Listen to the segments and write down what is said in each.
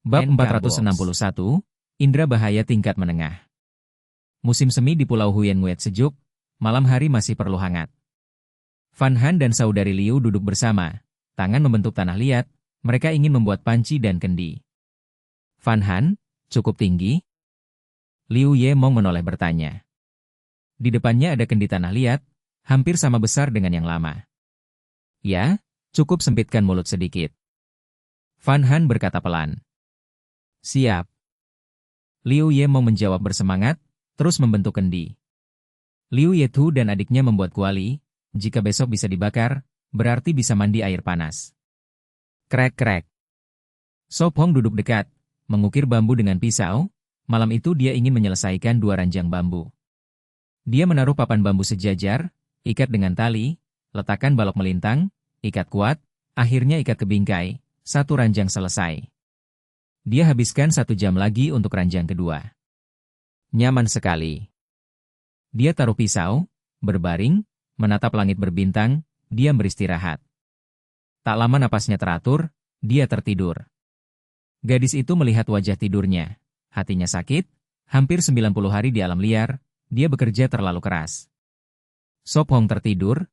Bab NK 461, Indra Bahaya Tingkat Menengah. Musim semi di Pulau Huyen Nguyen sejuk, malam hari masih perlu hangat. Van Han dan saudari Liu duduk bersama, tangan membentuk tanah liat, mereka ingin membuat panci dan kendi. Van Han, cukup tinggi? Liu Ye Mong menoleh bertanya. Di depannya ada kendi tanah liat, hampir sama besar dengan yang lama. Ya, cukup sempitkan mulut sedikit. Van Han berkata pelan. Siap. Liu Ye mau menjawab bersemangat, terus membentuk kendi. Liu Yetu dan adiknya membuat kuali, jika besok bisa dibakar, berarti bisa mandi air panas. Krek-krek. Sop Hong duduk dekat, mengukir bambu dengan pisau, malam itu dia ingin menyelesaikan 2 ranjang bambu. Dia menaruh papan bambu sejajar, ikat dengan tali, letakkan balok melintang, ikat kuat, akhirnya ikat ke bingkai, 1 ranjang selesai. Dia habiskan 1 jam lagi untuk ranjang kedua. Nyaman sekali. Dia taruh pisau, berbaring, menatap langit berbintang, dia beristirahat. Tak lama napasnya teratur, dia tertidur. Gadis itu melihat wajah tidurnya. Hatinya sakit, hampir 90 hari di alam liar, dia bekerja terlalu keras. Sop Hong tertidur.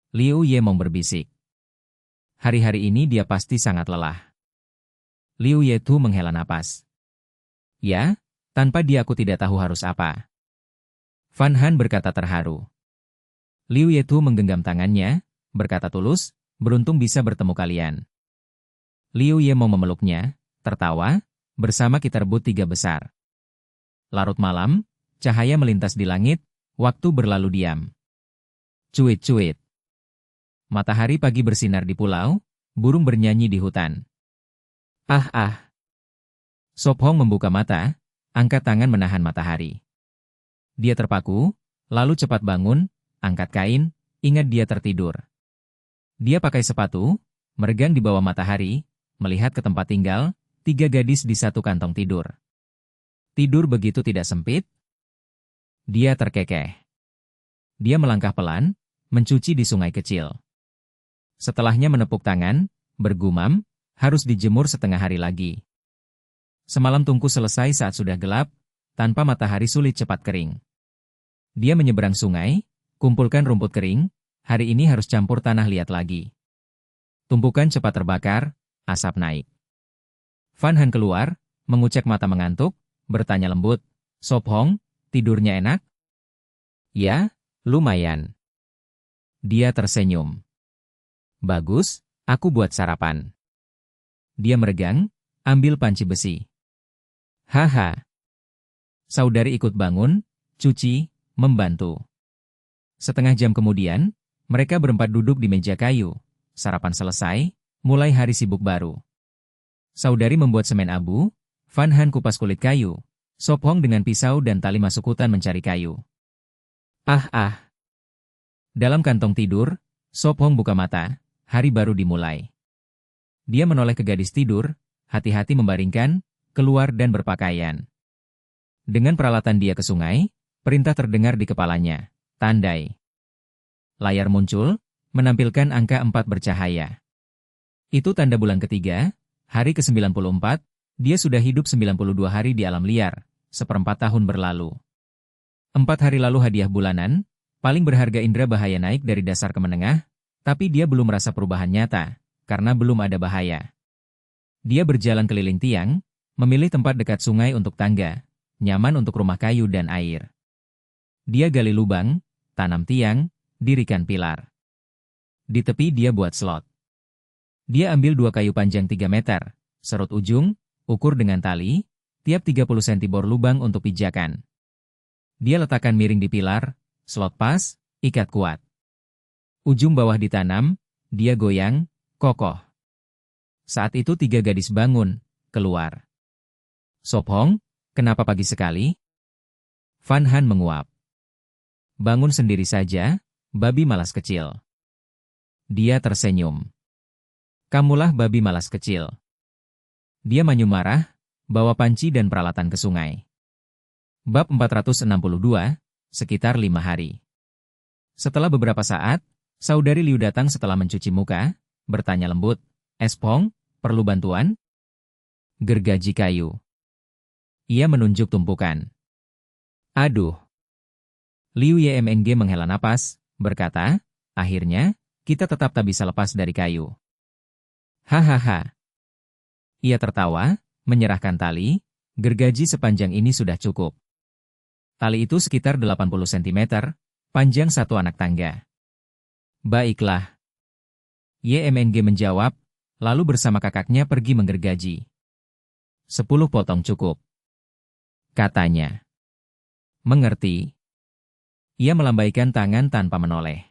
Liu Ye Mong berbisik. Hari-hari ini dia pasti sangat lelah. Liu Yetu menghela napas. Ya, tanpa dia aku tidak tahu harus apa. Van Han berkata terharu. Liu Yetu menggenggam tangannya, berkata tulus, beruntung bisa bertemu kalian. Liu Ye mau memeluknya, tertawa, bersama kita rebut 3 besar. Larut malam, cahaya melintas di langit, waktu berlalu diam. Cuit-cuit. Matahari pagi bersinar di pulau, burung bernyanyi di hutan. Ah. Sop Hong membuka mata, angkat tangan menahan matahari. Dia terpaku, lalu cepat bangun, angkat kain, ingat dia tertidur. Dia pakai sepatu, meregang di bawah matahari, melihat ke tempat tinggal, 3 gadis di 1 kantong tidur. Tidur begitu tidak sempit? Dia terkekeh. Dia melangkah pelan, mencuci di sungai kecil. Setelahnya menepuk tangan, bergumam, harus dijemur setengah hari lagi. Semalam tungku selesai saat sudah gelap, tanpa matahari sulit cepat kering. Dia menyeberang sungai, kumpulkan rumput kering, hari ini harus campur tanah liat lagi. Tumpukan cepat terbakar, asap naik. Van Han keluar, mengucek mata mengantuk, bertanya lembut, Sop Hong, tidurnya enak? Ya, lumayan. Dia tersenyum. Bagus, aku buat sarapan. Dia meregang, ambil panci besi. Haha. Saudari ikut bangun, cuci, membantu. Setengah jam kemudian, mereka berempat duduk di meja kayu. Sarapan selesai, mulai hari sibuk baru. Saudari membuat semen abu, Van Han kupas kulit kayu, Sop Hong dengan pisau dan tali masuk hutan mencari kayu. Ah. Dalam kantong tidur, Sop Hong buka mata, hari baru dimulai. Dia menoleh ke gadis tidur, hati-hati membaringkan, keluar dan berpakaian. Dengan peralatan dia ke sungai, perintah terdengar di kepalanya, tandai. Layar muncul, menampilkan angka 4 bercahaya. Itu tanda bulan ketiga, hari ke-94, dia sudah hidup 92 hari di alam liar, 1/4 tahun berlalu. 4 hari lalu hadiah bulanan, paling berharga Indra Bahaya naik dari dasar ke menengah, tapi dia belum merasa perubahan nyata, karena belum ada bahaya. Dia berjalan keliling tiang, memilih tempat dekat sungai untuk tangga, nyaman untuk rumah kayu dan air. Dia gali lubang, tanam tiang, dirikan pilar. Di tepi dia buat slot. Dia ambil 2 kayu panjang 3 meter, serut ujung, ukur dengan tali, tiap 30 cm bor lubang untuk pijakan. Dia letakkan miring di pilar, slot pas, ikat kuat. Ujung bawah ditanam, dia goyang, kokoh. Saat itu 3 gadis bangun, keluar. Sop Hong, kenapa pagi sekali? Van Han menguap. Bangun sendiri saja, babi malas kecil. Dia tersenyum. Kamulah babi malas kecil. Dia manyun marah, bawa panci dan peralatan ke sungai. Bab 462, sekitar 5 hari. Setelah beberapa saat, saudari Liu datang setelah mencuci muka, bertanya lembut, Espong, perlu bantuan? Gergaji kayu. Ia menunjuk tumpukan. Aduh. Liu Yemng menghela napas, berkata, akhirnya, kita tetap tak bisa lepas dari kayu. Hahaha. Ia tertawa, menyerahkan tali, gergaji sepanjang ini sudah cukup. Tali itu sekitar 80 cm, panjang satu anak tangga. Baiklah. Yemng menjawab, lalu bersama kakaknya pergi menggergaji. 10 potong cukup, katanya. Mengerti. Ia melambaikan tangan tanpa menoleh.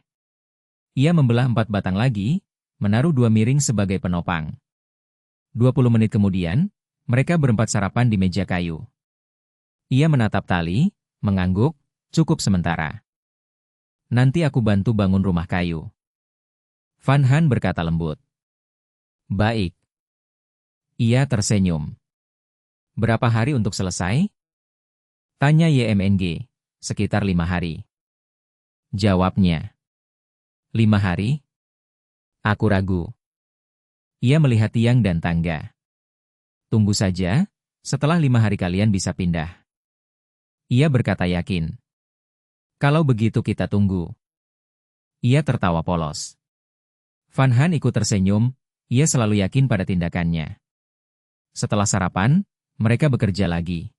Ia membelah 4 batang lagi, menaruh 2 miring sebagai penopang. 20 menit kemudian, mereka berempat sarapan di meja kayu. Ia menatap tali, mengangguk, cukup sementara. Nanti aku bantu bangun rumah kayu. Van Han berkata lembut. Baik. Ia tersenyum. Berapa hari untuk selesai? Tanya Yemng. Sekitar 5 hari. Jawabnya. 5 hari? Aku ragu. Ia melihat tiang dan tangga. Tunggu saja, setelah 5 hari kalian bisa pindah. Ia berkata yakin. Kalau begitu kita tunggu. Ia tertawa polos. Van Han ikut tersenyum, ia selalu yakin pada tindakannya. Setelah sarapan, mereka bekerja lagi.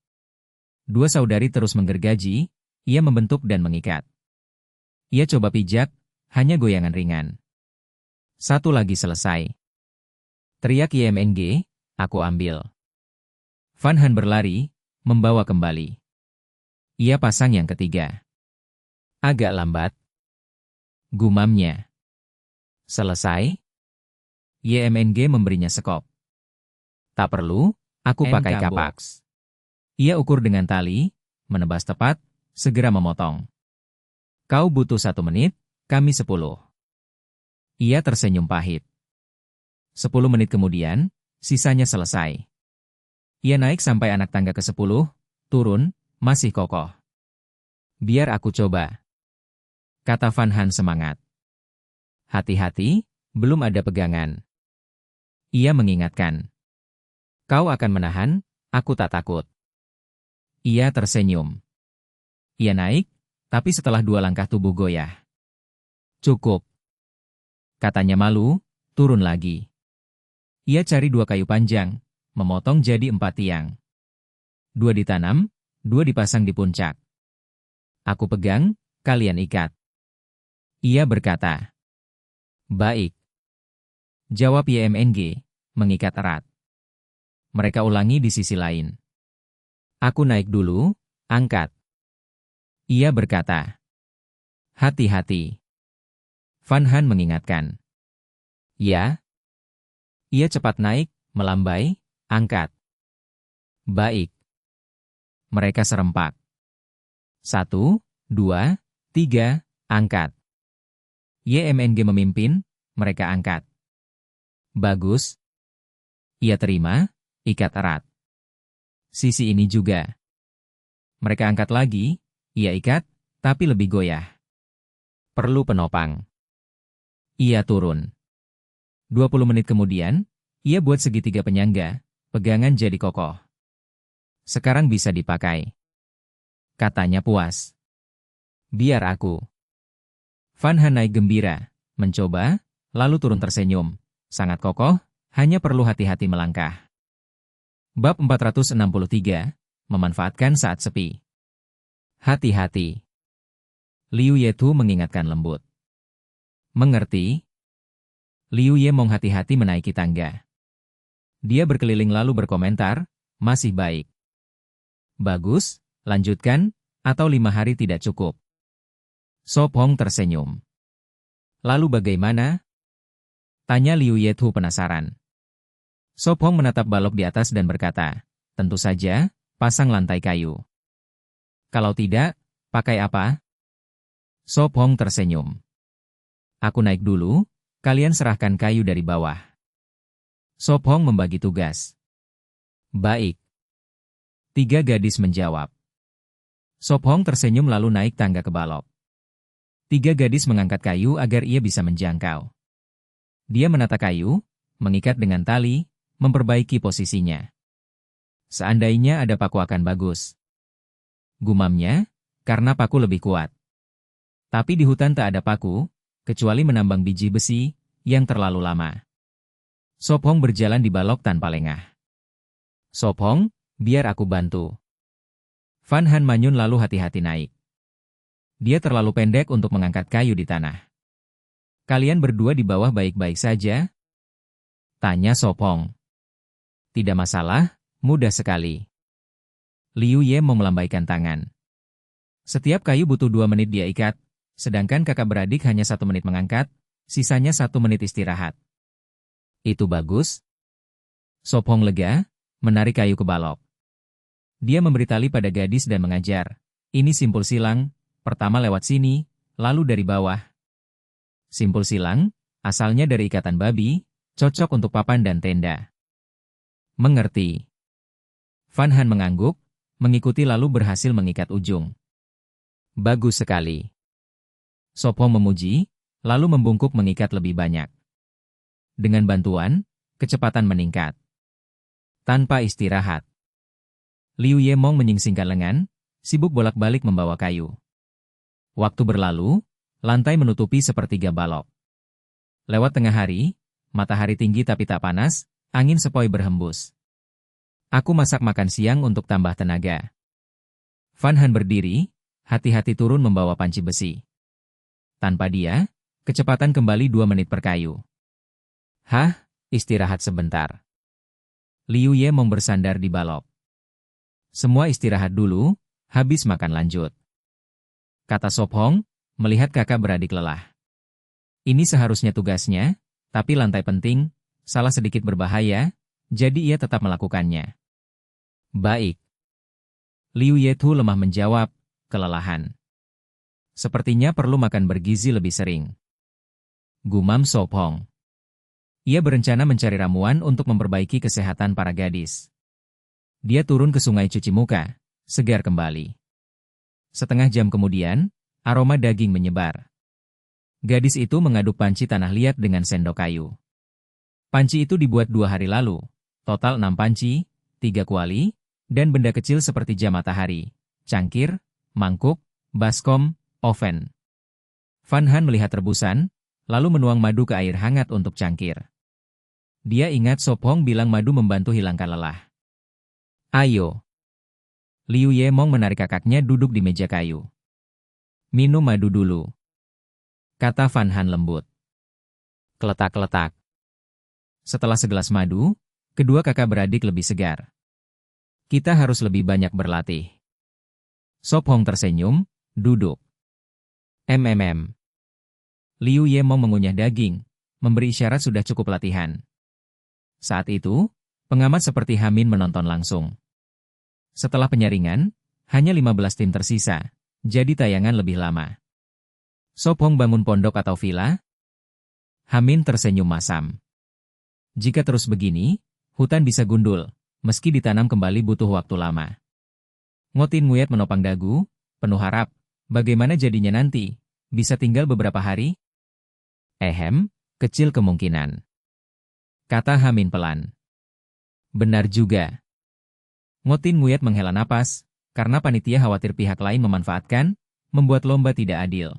2 saudari terus menggergaji, ia membentuk dan mengikat. Ia coba pijak, hanya goyangan ringan. 1 lagi selesai. Teriak Yemng, aku ambil. Van Han berlari, membawa kembali. Ia pasang yang ketiga. Agak lambat. Gumamnya. Selesai? Yemng memberinya sekop. Tak perlu. Aku pakai kapak. Ia ukur dengan tali, menebas tepat, segera memotong. Kau butuh 1 menit, kami 10. Ia tersenyum pahit. 10 menit kemudian, sisanya selesai. Ia naik sampai anak tangga ke-10, turun, masih kokoh. Biar aku coba. Kata Van Han semangat. Hati-hati, belum ada pegangan. Ia mengingatkan. Kau akan menahan, aku tak takut. Ia tersenyum. Ia naik, tapi setelah 2 langkah tubuh goyah. Cukup. Katanya malu, turun lagi. Ia cari 2 kayu panjang, memotong jadi 4 tiang. 2 ditanam, 2 dipasang di puncak. Aku pegang, kalian ikat. Ia berkata. Baik. Jawab Yemng, mengikat erat. Mereka ulangi di sisi lain. Aku naik dulu, angkat. Ia berkata. Hati-hati. Van Han mengingatkan. Ya. Ia cepat naik, melambai, angkat. Baik. Mereka serempak. 1, 2, 3, angkat. Yemng memimpin, mereka angkat. Bagus. Ia terima, ikat erat. Sisi ini juga. Mereka angkat lagi, ia ikat, tapi lebih goyah. Perlu penopang. Ia turun. 20 menit kemudian, ia buat segitiga penyangga, pegangan jadi kokoh. Sekarang bisa dipakai. Katanya puas. Biar aku. Van Han naik gembira, mencoba, lalu turun tersenyum. Sangat kokoh, hanya perlu hati-hati melangkah. Bab 463, memanfaatkan saat sepi. Hati-hati. Liu Yetu mengingatkan lembut. Mengerti? Liu Yemong hati-hati menaiki tangga. Dia berkeliling lalu berkomentar, masih baik. Bagus, lanjutkan, atau 5 hari tidak cukup. Sop Hong tersenyum. Lalu bagaimana? Tanya Liu Yetu penasaran. Sop Hong menatap balok di atas dan berkata, tentu saja, pasang lantai kayu. Kalau tidak, pakai apa? Sop Hong tersenyum. Aku naik dulu, kalian serahkan kayu dari bawah. Sop Hong membagi tugas. Baik. 3 gadis menjawab. Sop Hong tersenyum lalu naik tangga ke balok. 3 gadis mengangkat kayu agar ia bisa menjangkau. Dia menata kayu, mengikat dengan tali, memperbaiki posisinya. Seandainya ada paku akan bagus. Gumamnya, karena paku lebih kuat. Tapi di hutan tak ada paku, kecuali menambang biji besi, yang terlalu lama. Sop Hong berjalan di balok tanpa lengah. Sop Hong, biar aku bantu. Van Han manyun lalu hati-hati naik. Dia terlalu pendek untuk mengangkat kayu di tanah. Kalian berdua di bawah baik-baik saja? Tanya Sop Hong. Tidak masalah, mudah sekali. Liu Ye mau melambaikan tangan. Setiap kayu butuh 2 menit dia ikat, sedangkan kakak beradik hanya 1 menit mengangkat, sisanya 1 menit istirahat. Itu bagus. Sop Hong lega, menarik kayu ke balok. Dia memberi tali pada gadis dan mengajar. Ini simpul silang, pertama lewat sini, lalu dari bawah. Simpul silang, asalnya dari ikatan babi, cocok untuk papan dan tenda. Mengerti. Van Han mengangguk, mengikuti lalu berhasil mengikat ujung. Bagus sekali. Sop Hong memuji, lalu membungkuk mengikat lebih banyak. Dengan bantuan, kecepatan meningkat. Tanpa istirahat. Liu Ye Mong menyingsingkan lengan, sibuk bolak-balik membawa kayu. Waktu berlalu, lantai menutupi sepertiga balok. Lewat tengah hari, matahari tinggi tapi tak panas, angin sepoi berhembus. Aku masak makan siang untuk tambah tenaga. Van Han berdiri, hati-hati turun membawa panci besi. Tanpa dia, kecepatan kembali 2 menit per kayu. Hah, istirahat sebentar. Liu Ye Mong bersandar di balok. Semua istirahat dulu, habis makan lanjut. Kata Sop Hong, melihat kakak beradik lelah. Ini seharusnya tugasnya, tapi lantai penting, salah sedikit berbahaya, jadi ia tetap melakukannya. Baik. Liu Ye Tu lemah menjawab, kelelahan. Sepertinya perlu makan bergizi lebih sering. Gumam Sop Hong. Ia berencana mencari ramuan untuk memperbaiki kesehatan para gadis. Dia turun ke sungai cuci muka, segar kembali. Setengah jam kemudian, aroma daging menyebar. Gadis itu mengaduk panci tanah liat dengan sendok kayu. Panci itu dibuat 2 hari lalu, total 6 panci, 3 kuali, dan benda kecil seperti jam matahari, cangkir, mangkuk, baskom, oven. Van Han melihat rebusan, lalu menuang madu ke air hangat untuk cangkir. Dia ingat Sop Hong bilang madu membantu hilangkan lelah. Ayo. Liu Ye Mong menarik kakaknya duduk di meja kayu. Minum madu dulu. Kata Van Han lembut. Keletak-keletak. Setelah segelas madu, kedua kakak beradik lebih segar. Kita harus lebih banyak berlatih. Sop Hong tersenyum, duduk. Liu Ye Mong mengunyah daging, memberi isyarat sudah cukup latihan. Saat itu, pengamat seperti Hamin menonton langsung. Setelah penyaringan, hanya 15 tim tersisa, jadi tayangan lebih lama. Sop Hong bangun pondok atau villa? Hamin tersenyum masam. Jika terus begini, hutan bisa gundul, meski ditanam kembali butuh waktu lama. Ngotin Nguyat menopang dagu, penuh harap, bagaimana jadinya nanti? Bisa tinggal beberapa hari? Kecil kemungkinan. Kata Hamin pelan. Benar juga. Ngotin Nguyat menghela napas, karena panitia khawatir pihak lain memanfaatkan, membuat lomba tidak adil.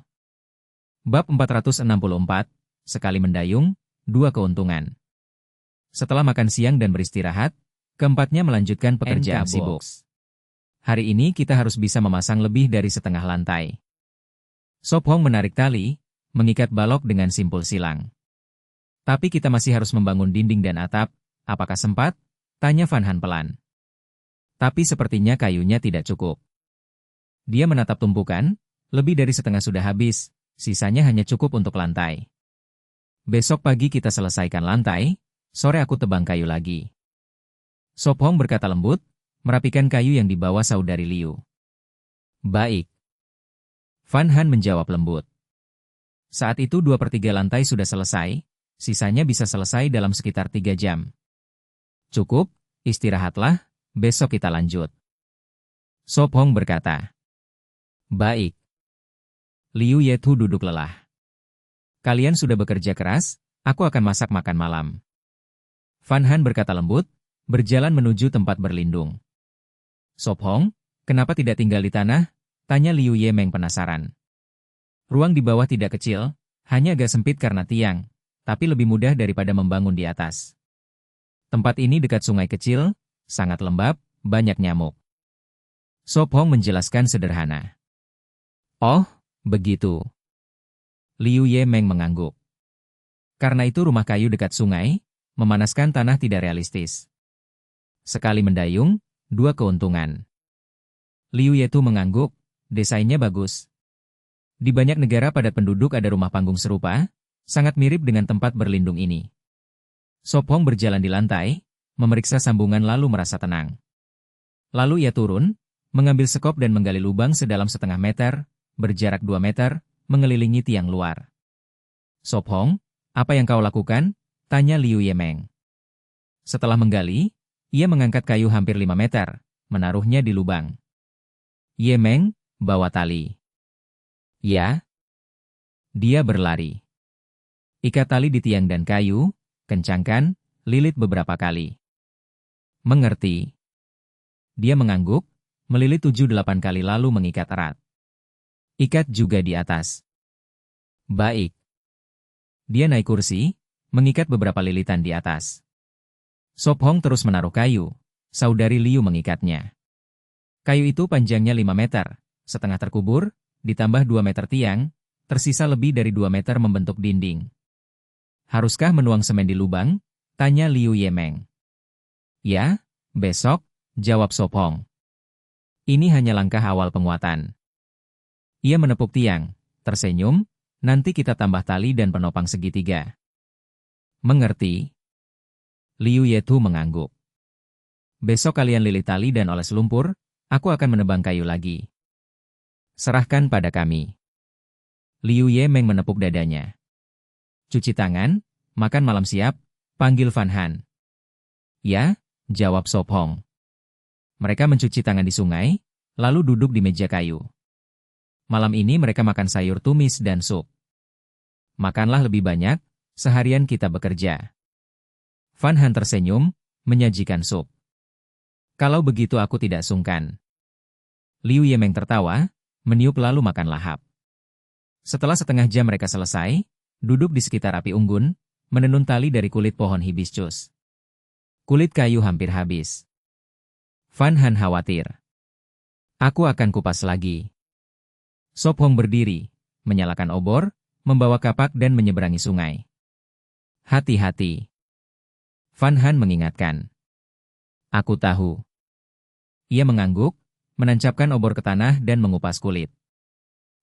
Bab 464, sekali mendayung, 2 keuntungan. Setelah makan siang dan beristirahat, keempatnya melanjutkan pekerjaan sibuk. Hari ini kita harus bisa memasang lebih dari setengah lantai. Sop Hong menarik tali, mengikat balok dengan simpul silang. Tapi kita masih harus membangun dinding dan atap, apakah sempat? Tanya Van Han pelan. Tapi sepertinya kayunya tidak cukup. Dia menatap tumpukan, lebih dari setengah sudah habis, sisanya hanya cukup untuk lantai. Besok pagi kita selesaikan lantai, sore aku tebang kayu lagi. Sop Hong berkata lembut, merapikan kayu yang dibawa saudari Liu. Baik. Van Han menjawab lembut. Saat itu 2/3 lantai sudah selesai, sisanya bisa selesai dalam sekitar 3 jam. Cukup, istirahatlah, besok kita lanjut. Sop Hong berkata. Baik. Liu Ye Tu duduk lelah. Kalian sudah bekerja keras, aku akan masak makan malam. Van Han berkata lembut, berjalan menuju tempat berlindung. Sop Hong, kenapa tidak tinggal di tanah? Tanya Liu Yemeng penasaran. Ruang di bawah tidak kecil, hanya agak sempit karena tiang, tapi lebih mudah daripada membangun di atas. Tempat ini dekat sungai kecil, sangat lembab, banyak nyamuk. Sop Hong menjelaskan sederhana. Oh, begitu. Liu Yemeng mengangguk. Karena itu rumah kayu dekat sungai, memanaskan tanah tidak realistis. Sekali mendayung, 2 keuntungan. Liu Yetu mengangguk, desainnya bagus. Di banyak negara padat penduduk ada rumah panggung serupa, sangat mirip dengan tempat berlindung ini. Sop Hong berjalan di lantai, memeriksa sambungan lalu merasa tenang. Lalu ia turun, mengambil sekop dan menggali lubang sedalam 0,5 meter, berjarak 2 meter, mengelilingi tiang luar. Sop Hong, apa yang kau lakukan? Tanya Liu Yemeng. Setelah menggali, ia mengangkat kayu hampir 5 meter, menaruhnya di lubang. Yemeng, bawa tali. Ya. Dia berlari. Ikat tali di tiang dan kayu, kencangkan, lilit beberapa kali. Mengerti. Dia mengangguk, melilit 7-8 kali lalu mengikat erat. Ikat juga di atas. Baik. Dia naik kursi, mengikat beberapa lilitan di atas. Sop Hong terus menaruh kayu, saudari Liu mengikatnya. Kayu itu panjangnya 5 meter, setengah terkubur, ditambah 2 meter tiang, tersisa lebih dari 2 meter membentuk dinding. Haruskah menuang semen di lubang? Tanya Liu Yemeng. Ya, besok, jawab Sop Hong. Ini hanya langkah awal penguatan. Ia menepuk tiang, tersenyum, nanti kita tambah tali dan penopang segitiga. Mengerti? Liu Yetu mengangguk. Besok kalian lilit tali dan oles lumpur, aku akan menebang kayu lagi. Serahkan pada kami. Liu Yemeng menepuk dadanya. Cuci tangan, makan malam siap, panggil Van Han. Ya, jawab Sop Hong. Mereka mencuci tangan di sungai, lalu duduk di meja kayu. Malam ini mereka makan sayur tumis dan sup. Makanlah lebih banyak, seharian kita bekerja. Van Han tersenyum, menyajikan sup. Kalau begitu aku tidak sungkan. Liu Yemeng tertawa, meniup lalu makan lahap. Setelah setengah jam mereka selesai, duduk di sekitar api unggun, menenun tali dari kulit pohon hibiscus. Kulit kayu hampir habis. Van Han khawatir. Aku akan kupas lagi. Sop Hong berdiri, menyalakan obor, membawa kapak dan menyeberangi sungai. Hati-hati. Van Han mengingatkan. Aku tahu. Ia mengangguk, menancapkan obor ke tanah dan mengupas kulit.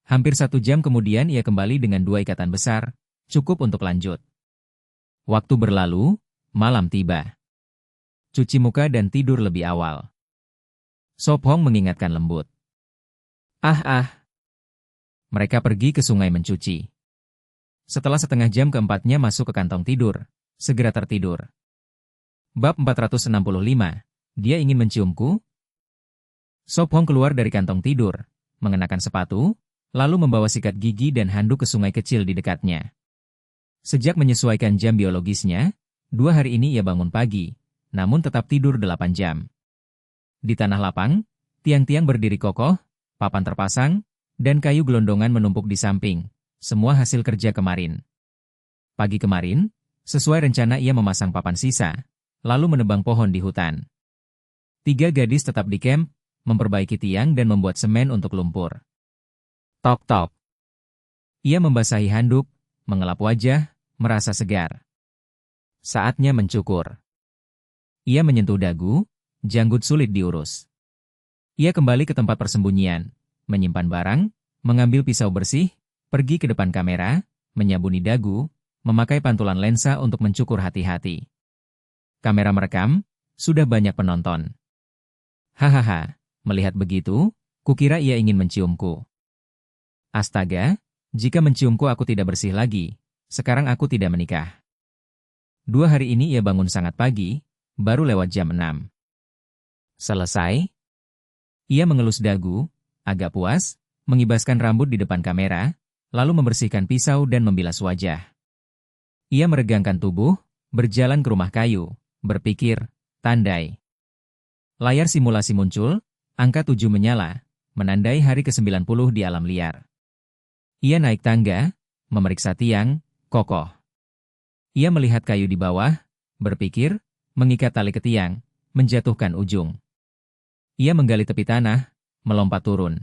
Hampir 1 jam kemudian ia kembali dengan 2 ikatan besar, cukup untuk lanjut. Waktu berlalu, malam tiba. Cuci muka dan tidur lebih awal. Sop Hong mengingatkan lembut. Mereka pergi ke sungai mencuci. Setelah setengah jam keempatnya masuk ke kantong tidur, segera tertidur. Bab 465, dia ingin menciumku? Sop Hong keluar dari kantong tidur, mengenakan sepatu, lalu membawa sikat gigi dan handuk ke sungai kecil di dekatnya. Sejak menyesuaikan jam biologisnya, 2 hari ini ia bangun pagi, namun tetap tidur 8 jam. Di tanah lapang, tiang-tiang berdiri kokoh, papan terpasang, dan kayu gelondongan menumpuk di samping, semua hasil kerja kemarin. Pagi kemarin, sesuai rencana ia memasang papan sisa, lalu menebang pohon di hutan. 3 gadis tetap di camp, memperbaiki tiang dan membuat semen untuk lumpur. Tok-tok. Ia membasahi handuk, mengelap wajah, merasa segar. Saatnya mencukur. Ia menyentuh dagu, janggut sulit diurus. Ia kembali ke tempat persembunyian, menyimpan barang, mengambil pisau bersih, pergi ke depan kamera, menyabuni dagu, memakai pantulan lensa untuk mencukur hati-hati. Kamera merekam, sudah banyak penonton. Hahaha, melihat begitu, kukira ia ingin menciumku. Astaga, jika menciumku aku tidak bersih lagi, sekarang aku tidak menikah. 2 hari ini ia bangun sangat pagi, baru lewat jam 6. Selesai. Ia mengelus dagu, agak puas, mengibaskan rambut di depan kamera, lalu membersihkan pisau dan membilas wajah. Ia meregangkan tubuh, berjalan ke rumah kayu, berpikir, Tandai. Layar simulasi muncul, angka 7 menyala, menandai hari ke-90 di alam liar. Ia naik tangga, memeriksa tiang, kokoh. Ia melihat kayu di bawah, berpikir, mengikat tali ke tiang, menjatuhkan ujung. Ia menggali tepi tanah, melompat turun.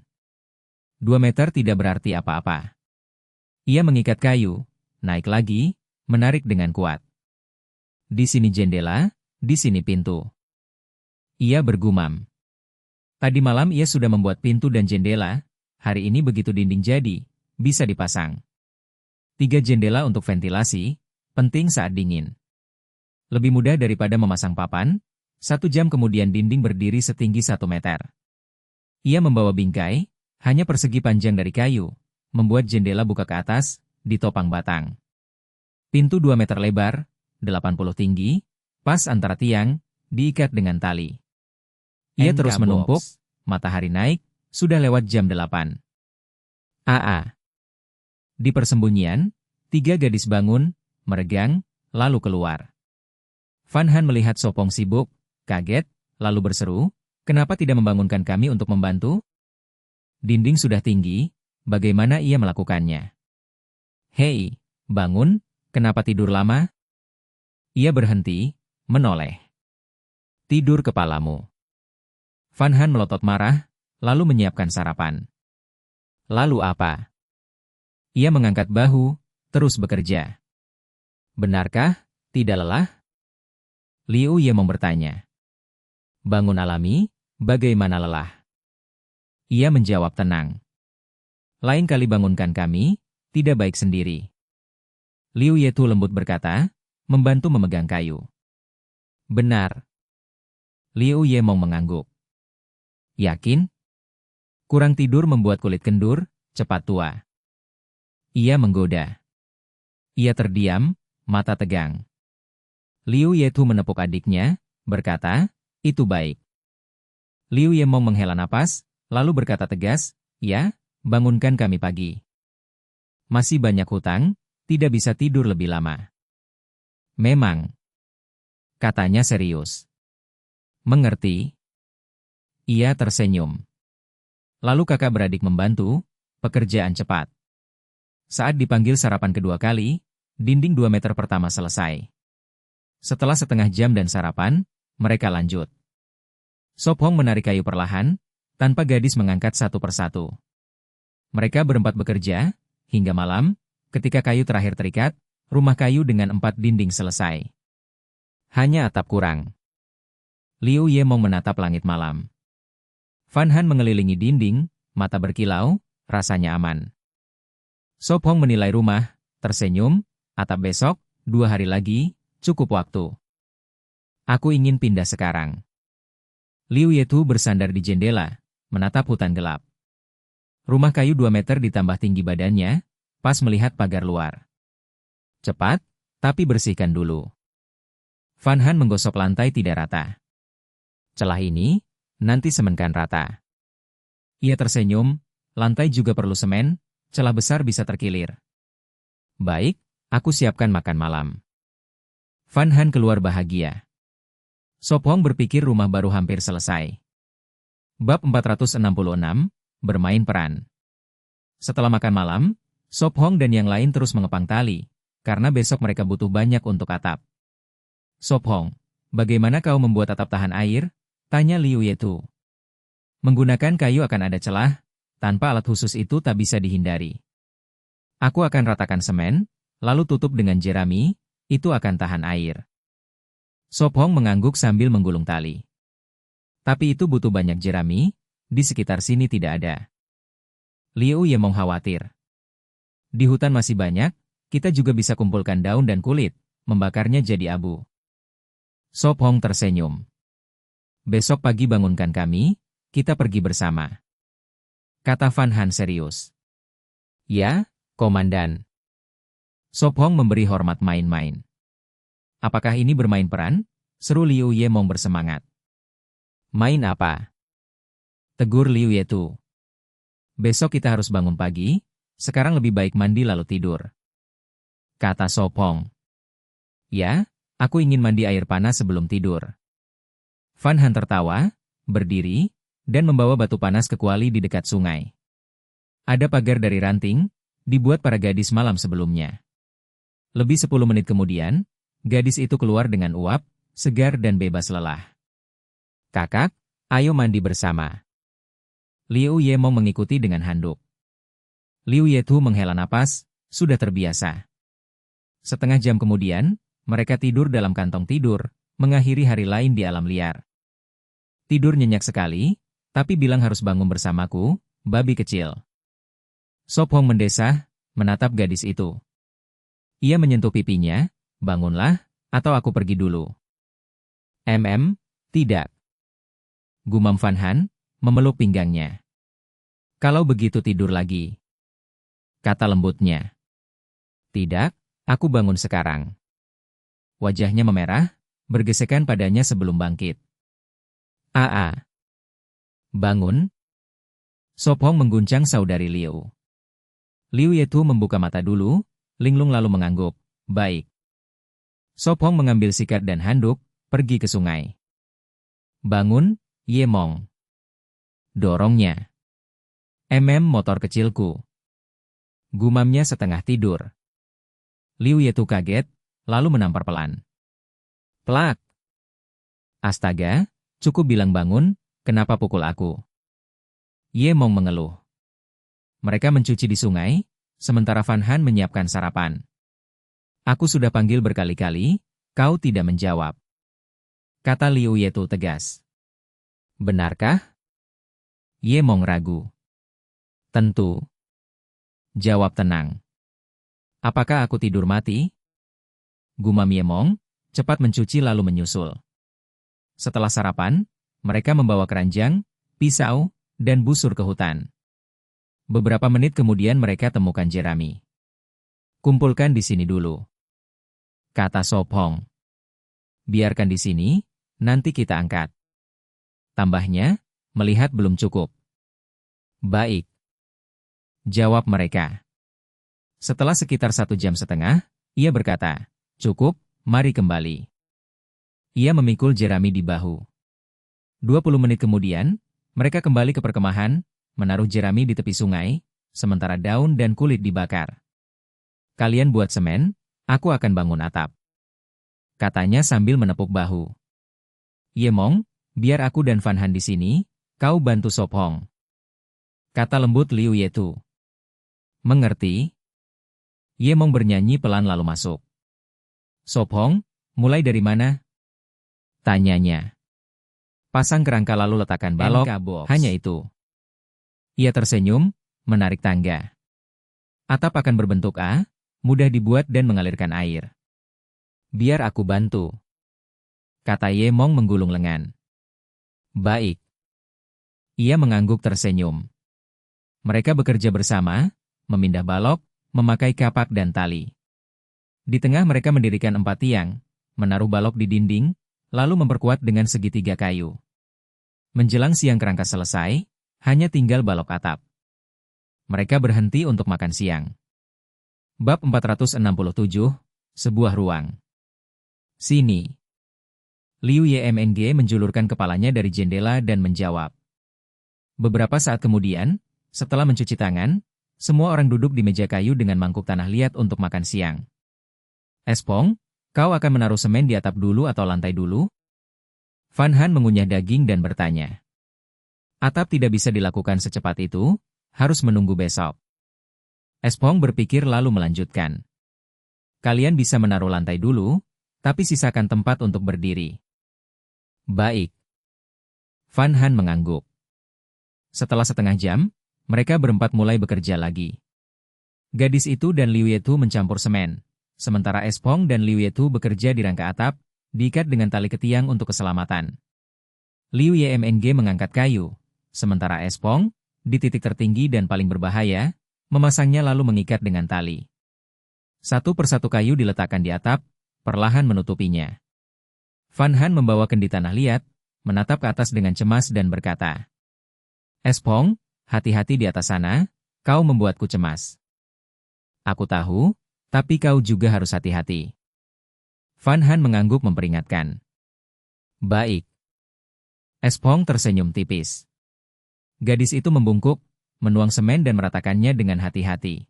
2 meter tidak berarti apa-apa. Ia mengikat kayu, naik lagi, menarik dengan kuat. Di sini jendela, di sini pintu. Ia bergumam. Tadi malam ia sudah membuat pintu dan jendela, hari ini begitu dinding jadi, bisa dipasang. 3 jendela untuk ventilasi, penting saat dingin. Lebih mudah daripada memasang papan, 1 jam kemudian dinding berdiri setinggi 1 meter. Ia membawa bingkai, hanya persegi panjang dari kayu, membuat jendela buka ke atas, ditopang batang. Pintu 2 meter lebar, 80 tinggi, pas antara tiang, diikat dengan tali. Ia terus menumpuk, matahari naik, sudah lewat jam 8. Di persembunyian, 3 gadis bangun, meregang, lalu keluar. Van Han melihat Sopong sibuk, kaget, lalu berseru, "Kenapa tidak membangunkan kami untuk membantu?" Dinding sudah tinggi, bagaimana ia melakukannya? "Hei, bangun, kenapa tidur lama?" Ia berhenti, menoleh. "Tidur kepalamu." Van Han melotot marah, lalu menyiapkan sarapan. Lalu apa? Ia mengangkat bahu, terus bekerja. "Benarkah, tidak lelah?" Liu Yemong bertanya. "Bangun alami, bagaimana lelah?" Ia menjawab tenang. "Lain kali bangunkan kami, tidak baik sendiri." Liu Yetu lembut berkata, membantu memegang kayu. "Benar." Liu Yemong mengangguk. "Yakin?" "Kurang tidur membuat kulit kendur, cepat tua." Ia menggoda. Ia terdiam, mata tegang. Liu Yetu menepuk adiknya, berkata, "Itu baik." Liu Yemong menghela napas, lalu berkata tegas, "Ya, bangunkan kami pagi. Masih banyak hutang, tidak bisa tidur lebih lama." "Memang," katanya serius. "Mengerti?" Ia tersenyum. Lalu kakak beradik membantu, pekerjaan cepat. Saat dipanggil sarapan kedua kali, dinding 2 meter pertama selesai. Setelah setengah jam dan sarapan, mereka lanjut. Sop Hong menarik kayu perlahan, tanpa gadis mengangkat satu persatu. Mereka berempat bekerja, hingga malam, ketika kayu terakhir terikat, rumah kayu dengan 4 dinding selesai. Hanya atap kurang. Liu Yemong menatap langit malam. Van Han mengelilingi dinding, mata berkilau, rasanya aman. Sop Hong menilai rumah, tersenyum, atap besok, 2 hari lagi, cukup waktu. Aku ingin pindah sekarang. Liu Yetu bersandar di jendela, menatap hutan gelap. Rumah kayu 2 meter ditambah tinggi badannya, pas melihat pagar luar. Cepat, tapi bersihkan dulu. Van Han menggosok lantai tidak rata. Celah ini, nanti semenkan rata. Ia tersenyum, lantai juga perlu semen, celah besar bisa terkilir. Baik, aku siapkan makan malam. Van Han keluar bahagia. Sop Hong berpikir rumah baru hampir selesai. Bab 466, bermain peran. Setelah makan malam, Sop Hong dan yang lain terus mengepang tali, karena besok mereka butuh banyak untuk atap. "Sop Hong, bagaimana kau membuat atap tahan air?" tanya Liu Yetu. "Menggunakan kayu akan ada celah, tanpa alat khusus itu tak bisa dihindari. Aku akan ratakan semen, lalu tutup dengan jerami, itu akan tahan air." Sop Hong mengangguk sambil menggulung tali. "Tapi itu butuh banyak jerami, di sekitar sini tidak ada." Liu Yemong khawatir. "Di hutan masih banyak, kita juga bisa kumpulkan daun dan kulit, membakarnya jadi abu." Sop Hong tersenyum. "Besok pagi bangunkan kami, kita pergi bersama," kata Van Han serius. "Ya, Komandan." Sop Hong memberi hormat main-main. "Apakah ini bermain peran?" seru Liu Yemong bersemangat. "Main apa?" tegur Liu Yetu. "Besok kita harus bangun pagi, sekarang lebih baik mandi lalu tidur," kata Sop Hong. "Ya, aku ingin mandi air panas sebelum tidur." Van Han tertawa, berdiri, dan membawa batu panas ke kuali di dekat sungai. Ada pagar dari ranting, dibuat para gadis malam sebelumnya. Lebih 10 menit kemudian, gadis itu keluar dengan uap, segar dan bebas lelah. Kakak, ayo mandi bersama. Liu Yemong mengikuti dengan handuk. Liu Yetu menghela napas, sudah terbiasa. Setengah jam kemudian, mereka tidur dalam kantong tidur, mengakhiri hari lain di alam liar. Tidur nyenyak sekali, tapi bilang harus bangun bersamaku, babi kecil. Sop Hong mendesah, menatap gadis itu. Ia menyentuh pipinya, bangunlah, atau aku pergi dulu. Tidak. Gumam Van Han, memeluk pinggangnya. Kalau begitu tidur lagi. Kata lembutnya. Tidak, aku bangun sekarang. Wajahnya memerah, bergesekan padanya sebelum bangkit. Bangun. Sop Hong mengguncang saudari Liu. Liu Yetu membuka mata dulu, linglung lalu mengangguk. Baik. Sop Hong mengambil sikat dan handuk, pergi ke sungai. Bangun, Yemong. Dorongnya. Motor kecilku. Gumamnya setengah tidur. Liu Yetu kaget, lalu menampar pelan. Plak. Astaga, cukup bilang bangun, kenapa pukul aku? Yemong mengeluh. Mereka mencuci di sungai, sementara Van Han menyiapkan sarapan. Aku sudah panggil berkali-kali, kau tidak menjawab. Kata Liu Yetu tegas. Benarkah? Yemong ragu. Tentu. Jawab tenang. Apakah aku tidur mati? Gumam Yemong, cepat mencuci lalu menyusul. Setelah sarapan, mereka membawa keranjang, pisau, dan busur ke hutan. Beberapa menit kemudian mereka temukan jerami. Kumpulkan di sini dulu. Kata Sop Hong. Biarkan di sini, nanti kita angkat. Tambahnya, melihat belum cukup. Baik. Jawab mereka. Setelah sekitar 1,5 jam, ia berkata, cukup, mari kembali. Ia memikul jerami di bahu. 20 menit kemudian, mereka kembali ke perkemahan, menaruh jerami di tepi sungai, sementara daun dan kulit dibakar. Kalian buat semen, aku akan bangun atap. Katanya sambil menepuk bahu. Yemong, biar aku dan Van Han di sini, kau bantu Sop Hong. Kata lembut Liu Yetu. Mengerti? Yemong bernyanyi pelan lalu masuk. Sop Hong, mulai dari mana? Tanyanya. Pasang kerangka lalu letakkan balok, hanya itu. Ia tersenyum, menarik tangga. Atap akan berbentuk A, mudah dibuat dan mengalirkan air. Biar aku bantu. Kata Yemong menggulung lengan. Baik. Ia mengangguk tersenyum. Mereka bekerja bersama, memindah balok, memakai kapak dan tali. Di tengah mereka mendirikan 4 tiang, menaruh balok di dinding, lalu memperkuat dengan segitiga kayu. Menjelang siang kerangka selesai, hanya tinggal balok atap. Mereka berhenti untuk makan siang. Bab 467, sebuah ruang. Sini. Liu Yemng menjulurkan kepalanya dari jendela dan menjawab. Beberapa saat kemudian, setelah mencuci tangan, semua orang duduk di meja kayu dengan mangkuk tanah liat untuk makan siang. Espong, kau akan menaruh semen di atap dulu atau lantai dulu? Van Han mengunyah daging dan bertanya. Atap tidak bisa dilakukan secepat itu, harus menunggu besok. Espong berpikir lalu melanjutkan. Kalian bisa menaruh lantai dulu, tapi sisakan tempat untuk berdiri. Baik. Van Han mengangguk. Setelah setengah jam, mereka berempat mulai bekerja lagi. Gadis itu dan Liu Yetu mencampur semen, sementara Espong dan Liu Yetu bekerja di rangka atap, diikat dengan tali ke tiang untuk keselamatan. Liu Yemng mengangkat kayu, sementara Espong, di titik tertinggi dan paling berbahaya, memasangnya lalu mengikat dengan tali. Satu persatu kayu diletakkan di atap, perlahan menutupinya. Van Han membawa kendi tanah liat, menatap ke atas dengan cemas dan berkata, Espong, hati-hati di atas sana, kau membuatku cemas. Aku tahu, tapi kau juga harus hati-hati. Van Han mengangguk memperingatkan. Baik. Espong tersenyum tipis. Gadis itu membungkuk, menuang semen dan meratakannya dengan hati-hati.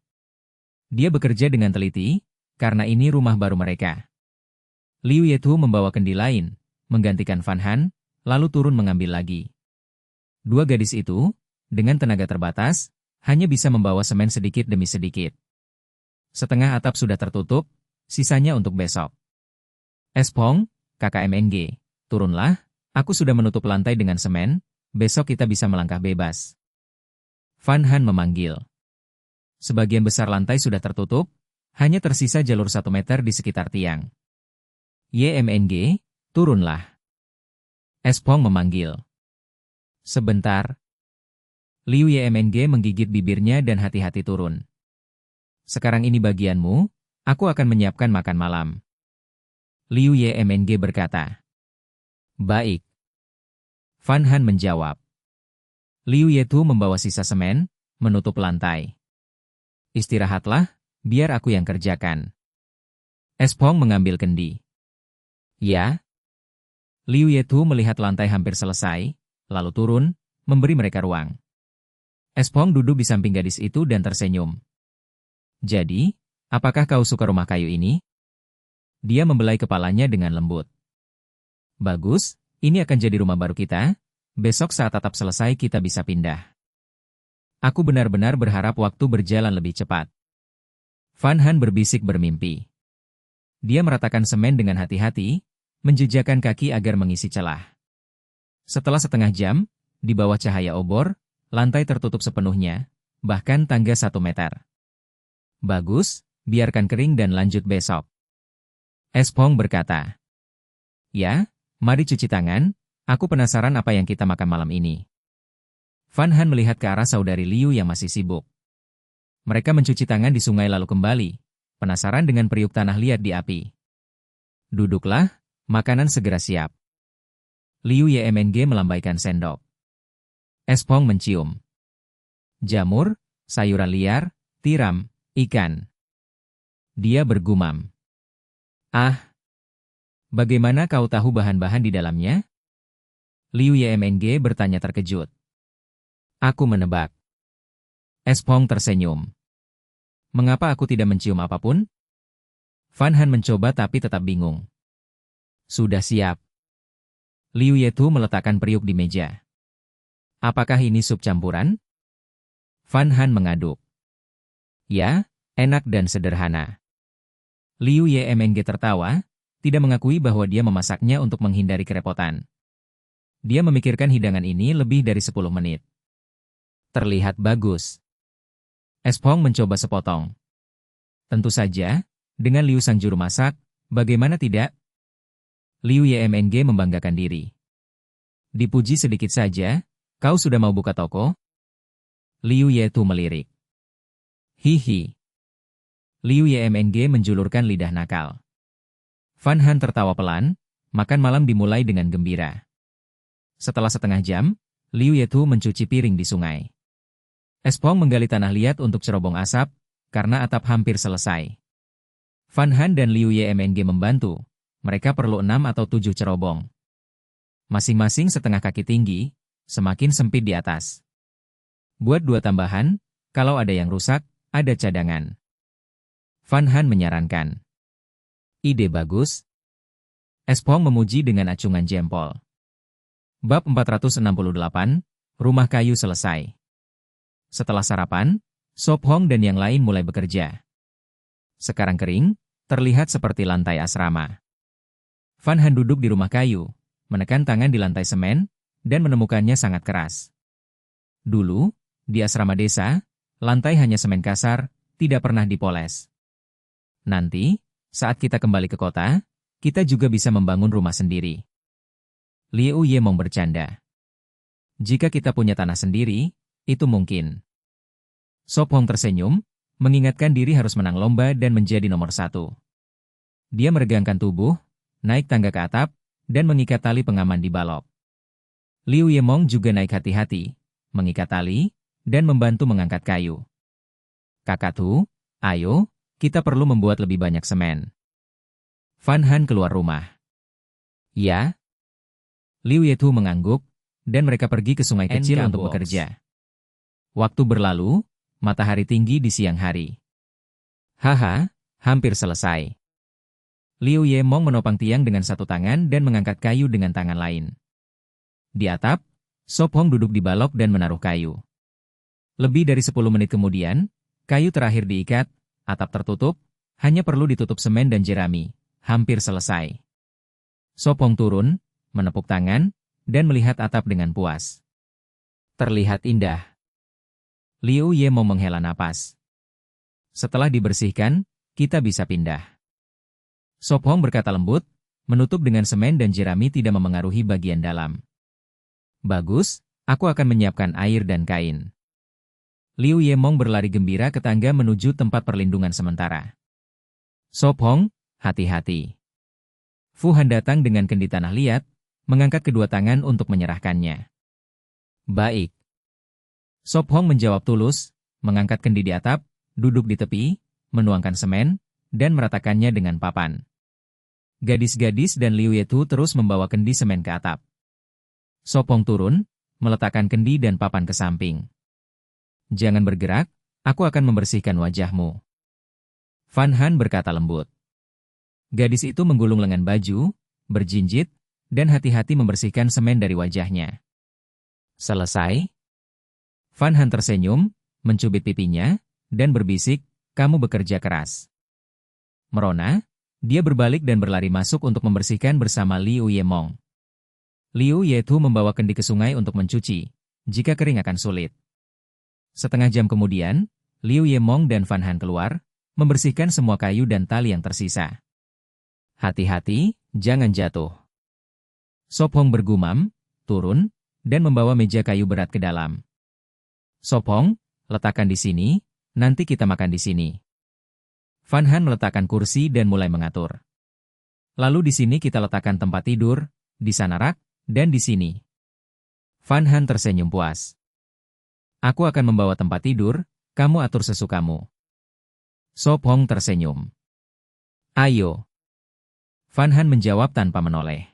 Dia bekerja dengan teliti, karena ini rumah baru mereka. Liu Yetu membawa kendi lain, menggantikan Van Han, lalu turun mengambil lagi. Dua gadis itu, dengan tenaga terbatas, hanya bisa membawa semen sedikit demi sedikit. Setengah atap sudah tertutup, sisanya untuk besok. Espong, KKMNG, turunlah, aku sudah menutup lantai dengan semen, besok kita bisa melangkah bebas. Van Han memanggil. Sebagian besar lantai sudah tertutup, hanya tersisa jalur 1 meter di sekitar tiang. YMNG, turunlah. Espong memanggil. Sebentar. Liu YMNG menggigit bibirnya dan hati-hati turun. Sekarang ini bagianmu, aku akan menyiapkan makan malam. Liu YMNG berkata. Baik. Van Han menjawab. Liu Yetu membawa sisa semen, menutup lantai. Istirahatlah, biar aku yang kerjakan. Espong mengambil kendi. Ya. Liu Yetu melihat lantai hampir selesai, lalu turun, memberi mereka ruang. Espong duduk di samping gadis itu dan tersenyum. Jadi, apakah kau suka rumah kayu ini? Dia membelai kepalanya dengan lembut. Bagus, ini akan jadi rumah baru kita. Besok saat atap selesai kita bisa pindah. Aku benar-benar berharap waktu berjalan lebih cepat. Van Han berbisik bermimpi. Dia meratakan semen dengan hati-hati, menjejakkan kaki agar mengisi celah. Setelah setengah jam, di bawah cahaya obor, lantai tertutup sepenuhnya, bahkan tangga 1 meter. Bagus, biarkan kering dan lanjut besok. Espong berkata. Ya, mari cuci tangan, aku penasaran apa yang kita makan malam ini. Van Han melihat ke arah saudari Liu yang masih sibuk. Mereka mencuci tangan di sungai lalu kembali, penasaran dengan periuk tanah liat di api. Duduklah, makanan segera siap. Liu YMNG melambaikan sendok. Espong mencium. Jamur, sayuran liar, tiram, ikan. Dia bergumam. Ah, bagaimana kau tahu bahan-bahan di dalamnya? Liu YMNG bertanya terkejut. Aku menebak. Espong tersenyum. Mengapa aku tidak mencium apapun? Van Han mencoba tapi tetap bingung. Sudah siap. Liu Yetu meletakkan periuk di meja. Apakah ini sup campuran? Van Han mengaduk. Ya, enak dan sederhana. Liu YMNG tertawa, tidak mengakui bahwa dia memasaknya untuk menghindari kerepotan. Dia memikirkan hidangan ini lebih dari 10 menit. Terlihat bagus. Espong mencoba sepotong. Tentu saja, dengan Liu sang juru masak, bagaimana tidak? Liu YMNG membanggakan diri. Dipuji sedikit saja, kau sudah mau buka toko? Liu Yetu melirik. Hihi. Liu YMNG menjulurkan lidah nakal. Van Han tertawa pelan, makan malam dimulai dengan gembira. Setelah setengah jam, Liu Yetu mencuci piring di sungai. Espong menggali tanah liat untuk cerobong asap, karena atap hampir selesai. Van Han dan Liu YMNG membantu, mereka perlu 6 atau 7 cerobong. Masing-masing setengah kaki tinggi, semakin sempit di atas. Buat 2 tambahan, kalau ada yang rusak, ada cadangan. Van Han menyarankan. Ide bagus. Espong memuji dengan acungan jempol. Bab 468, Rumah Kayu selesai. Setelah sarapan, Sop Hong dan yang lain mulai bekerja. Sekarang kering, terlihat seperti lantai asrama. Van Han duduk di rumah kayu, menekan tangan di lantai semen, dan menemukannya sangat keras. Dulu, di asrama desa, lantai hanya semen kasar, tidak pernah dipoles. Nanti, saat kita kembali ke kota, kita juga bisa membangun rumah sendiri. Liu Yemong bercanda. Jika kita punya tanah sendiri, itu mungkin. Sop Hong tersenyum, mengingatkan diri harus menang lomba dan menjadi nomor 1. Dia meregangkan tubuh, naik tangga ke atap, dan mengikat tali pengaman di balok. Liu Yemong juga naik hati-hati, mengikat tali, dan membantu mengangkat kayu. Kakak Tu, ayo, kita perlu membuat lebih banyak semen. Van Han keluar rumah. Ya. Liu Yetu mengangguk, dan mereka pergi ke sungai kecil untuk bekerja. Waktu berlalu, matahari tinggi di siang hari. Haha, hampir selesai. Liu Yemong menopang tiang dengan satu tangan dan mengangkat kayu dengan tangan lain. Di atap, Sop Hong duduk di balok dan menaruh kayu. Lebih dari 10 menit kemudian, kayu terakhir diikat, atap tertutup, hanya perlu ditutup semen dan jerami. Hampir selesai. Sop Hong turun, menepuk tangan, dan melihat atap dengan puas. Terlihat indah. Liu Yemong menghela napas. Setelah dibersihkan, kita bisa pindah. Sop Hong berkata lembut, menutup dengan semen dan jerami tidak memengaruhi bagian dalam. Bagus, aku akan menyiapkan air dan kain. Liu Yemong berlari gembira ke tangga menuju tempat perlindungan sementara. Sop Hong, hati-hati. Fu Han datang dengan kendi tanah liat, mengangkat kedua tangan untuk menyerahkannya. Baik. Sop Hong menjawab tulus, mengangkat kendi di atap, duduk di tepi, menuangkan semen, dan meratakannya dengan papan. Gadis-gadis dan Liu Yetu terus membawa kendi semen ke atap. Sop Hong turun, meletakkan kendi dan papan ke samping. Jangan bergerak, aku akan membersihkan wajahmu. Fan Han berkata lembut. Gadis itu menggulung lengan baju, berjinjit, dan hati-hati membersihkan semen dari wajahnya. Selesai? Fan Han tersenyum, mencubit pipinya, dan berbisik, kamu bekerja keras. Merona, dia berbalik dan berlari masuk untuk membersihkan bersama Liu Yemong. Liu Yetu membawa kendi ke sungai untuk mencuci, jika kering akan sulit. Setengah jam kemudian, Liu Yemong dan Fan Han keluar, membersihkan semua kayu dan tali yang tersisa. Hati-hati, jangan jatuh. Sop Hong bergumam, turun, dan membawa meja kayu berat ke dalam. Sop Hong, letakkan di sini, nanti kita makan di sini. Fan Han meletakkan kursi dan mulai mengatur. Lalu di sini kita letakkan tempat tidur, di sana rak, dan di sini. Fan Han tersenyum puas. Aku akan membawa tempat tidur, kamu atur sesukamu. Sop Hong tersenyum. Ayo. Fan Han menjawab tanpa menoleh.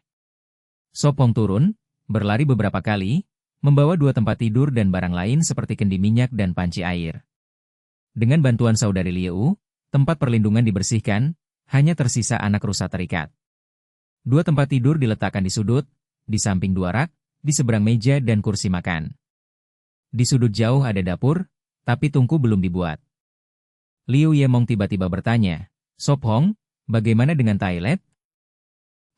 Sop Hong turun, berlari beberapa kali, membawa 2 tempat tidur dan barang lain seperti kendi minyak dan panci air. Dengan bantuan saudari Liu, tempat perlindungan dibersihkan, hanya tersisa anak rusa terikat. 2 tempat tidur diletakkan di sudut, di samping 2 rak, di seberang meja dan kursi makan. Di sudut jauh ada dapur, tapi tungku belum dibuat. Liu Yemong tiba-tiba bertanya, Sop Hong, bagaimana dengan toilet?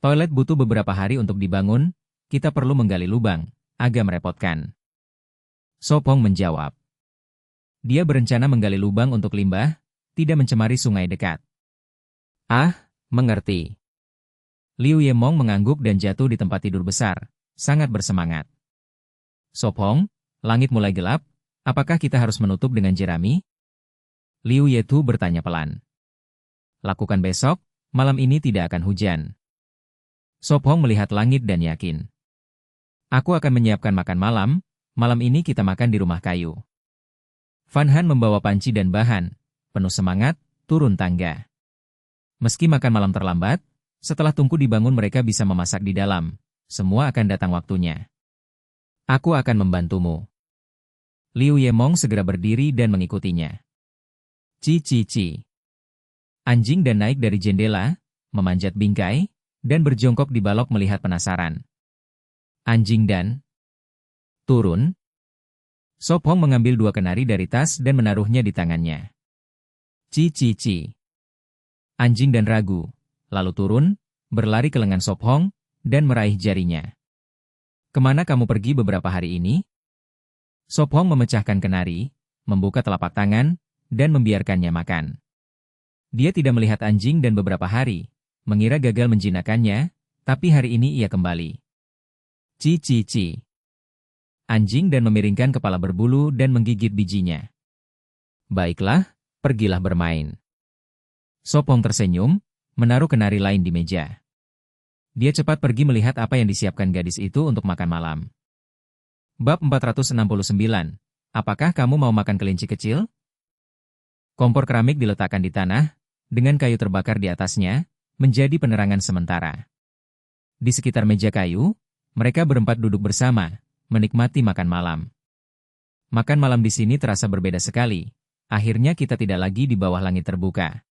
Toilet butuh beberapa hari untuk dibangun, kita perlu menggali lubang, agak merepotkan. Sop Hong menjawab. Dia berencana menggali lubang untuk limbah, tidak mencemari sungai dekat. Ah, mengerti. Liu Yemong mengangguk dan jatuh di tempat tidur besar, sangat bersemangat. Sop Hong, langit mulai gelap, apakah kita harus menutup dengan jerami? Liu Yetu bertanya pelan. Lakukan besok, malam ini tidak akan hujan. Sop Hong melihat langit dan yakin. Aku akan menyiapkan makan malam, malam ini kita makan di rumah kayu. Fan Han membawa panci dan bahan, penuh semangat, turun tangga. Meski makan malam terlambat, setelah tungku dibangun mereka bisa memasak di dalam, semua akan datang waktunya. Aku akan membantumu. Liu Yemong segera berdiri dan mengikutinya. Ci. Anjing dan naik dari jendela, memanjat bingkai, dan berjongkok di balok melihat penasaran. Anjing dan turun. Sop Hong mengambil 2 kenari dari tas dan menaruhnya di tangannya. Ci. Anjing dan ragu, lalu turun, berlari ke lengan Sop Hong, dan meraih jarinya. Kemana kamu pergi beberapa hari ini? Sop Hong memecahkan kenari, membuka telapak tangan, dan membiarkannya makan. Dia tidak melihat anjing dan beberapa hari, mengira gagal menjinakkannya, tapi hari ini ia kembali. Ci. Anjing dan memiringkan kepala berbulu dan menggigit bijinya. Baiklah, pergilah bermain. Sop Hong tersenyum, menaruh kenari lain di meja. Dia cepat pergi melihat apa yang disiapkan gadis itu untuk makan malam. Bab 469. Apakah kamu mau makan kelinci kecil? Kompor keramik diletakkan di tanah, dengan kayu terbakar di atasnya, menjadi penerangan sementara. Di sekitar meja kayu, mereka berempat duduk bersama, menikmati makan malam. Makan malam di sini terasa berbeda sekali. Akhirnya kita tidak lagi di bawah langit terbuka.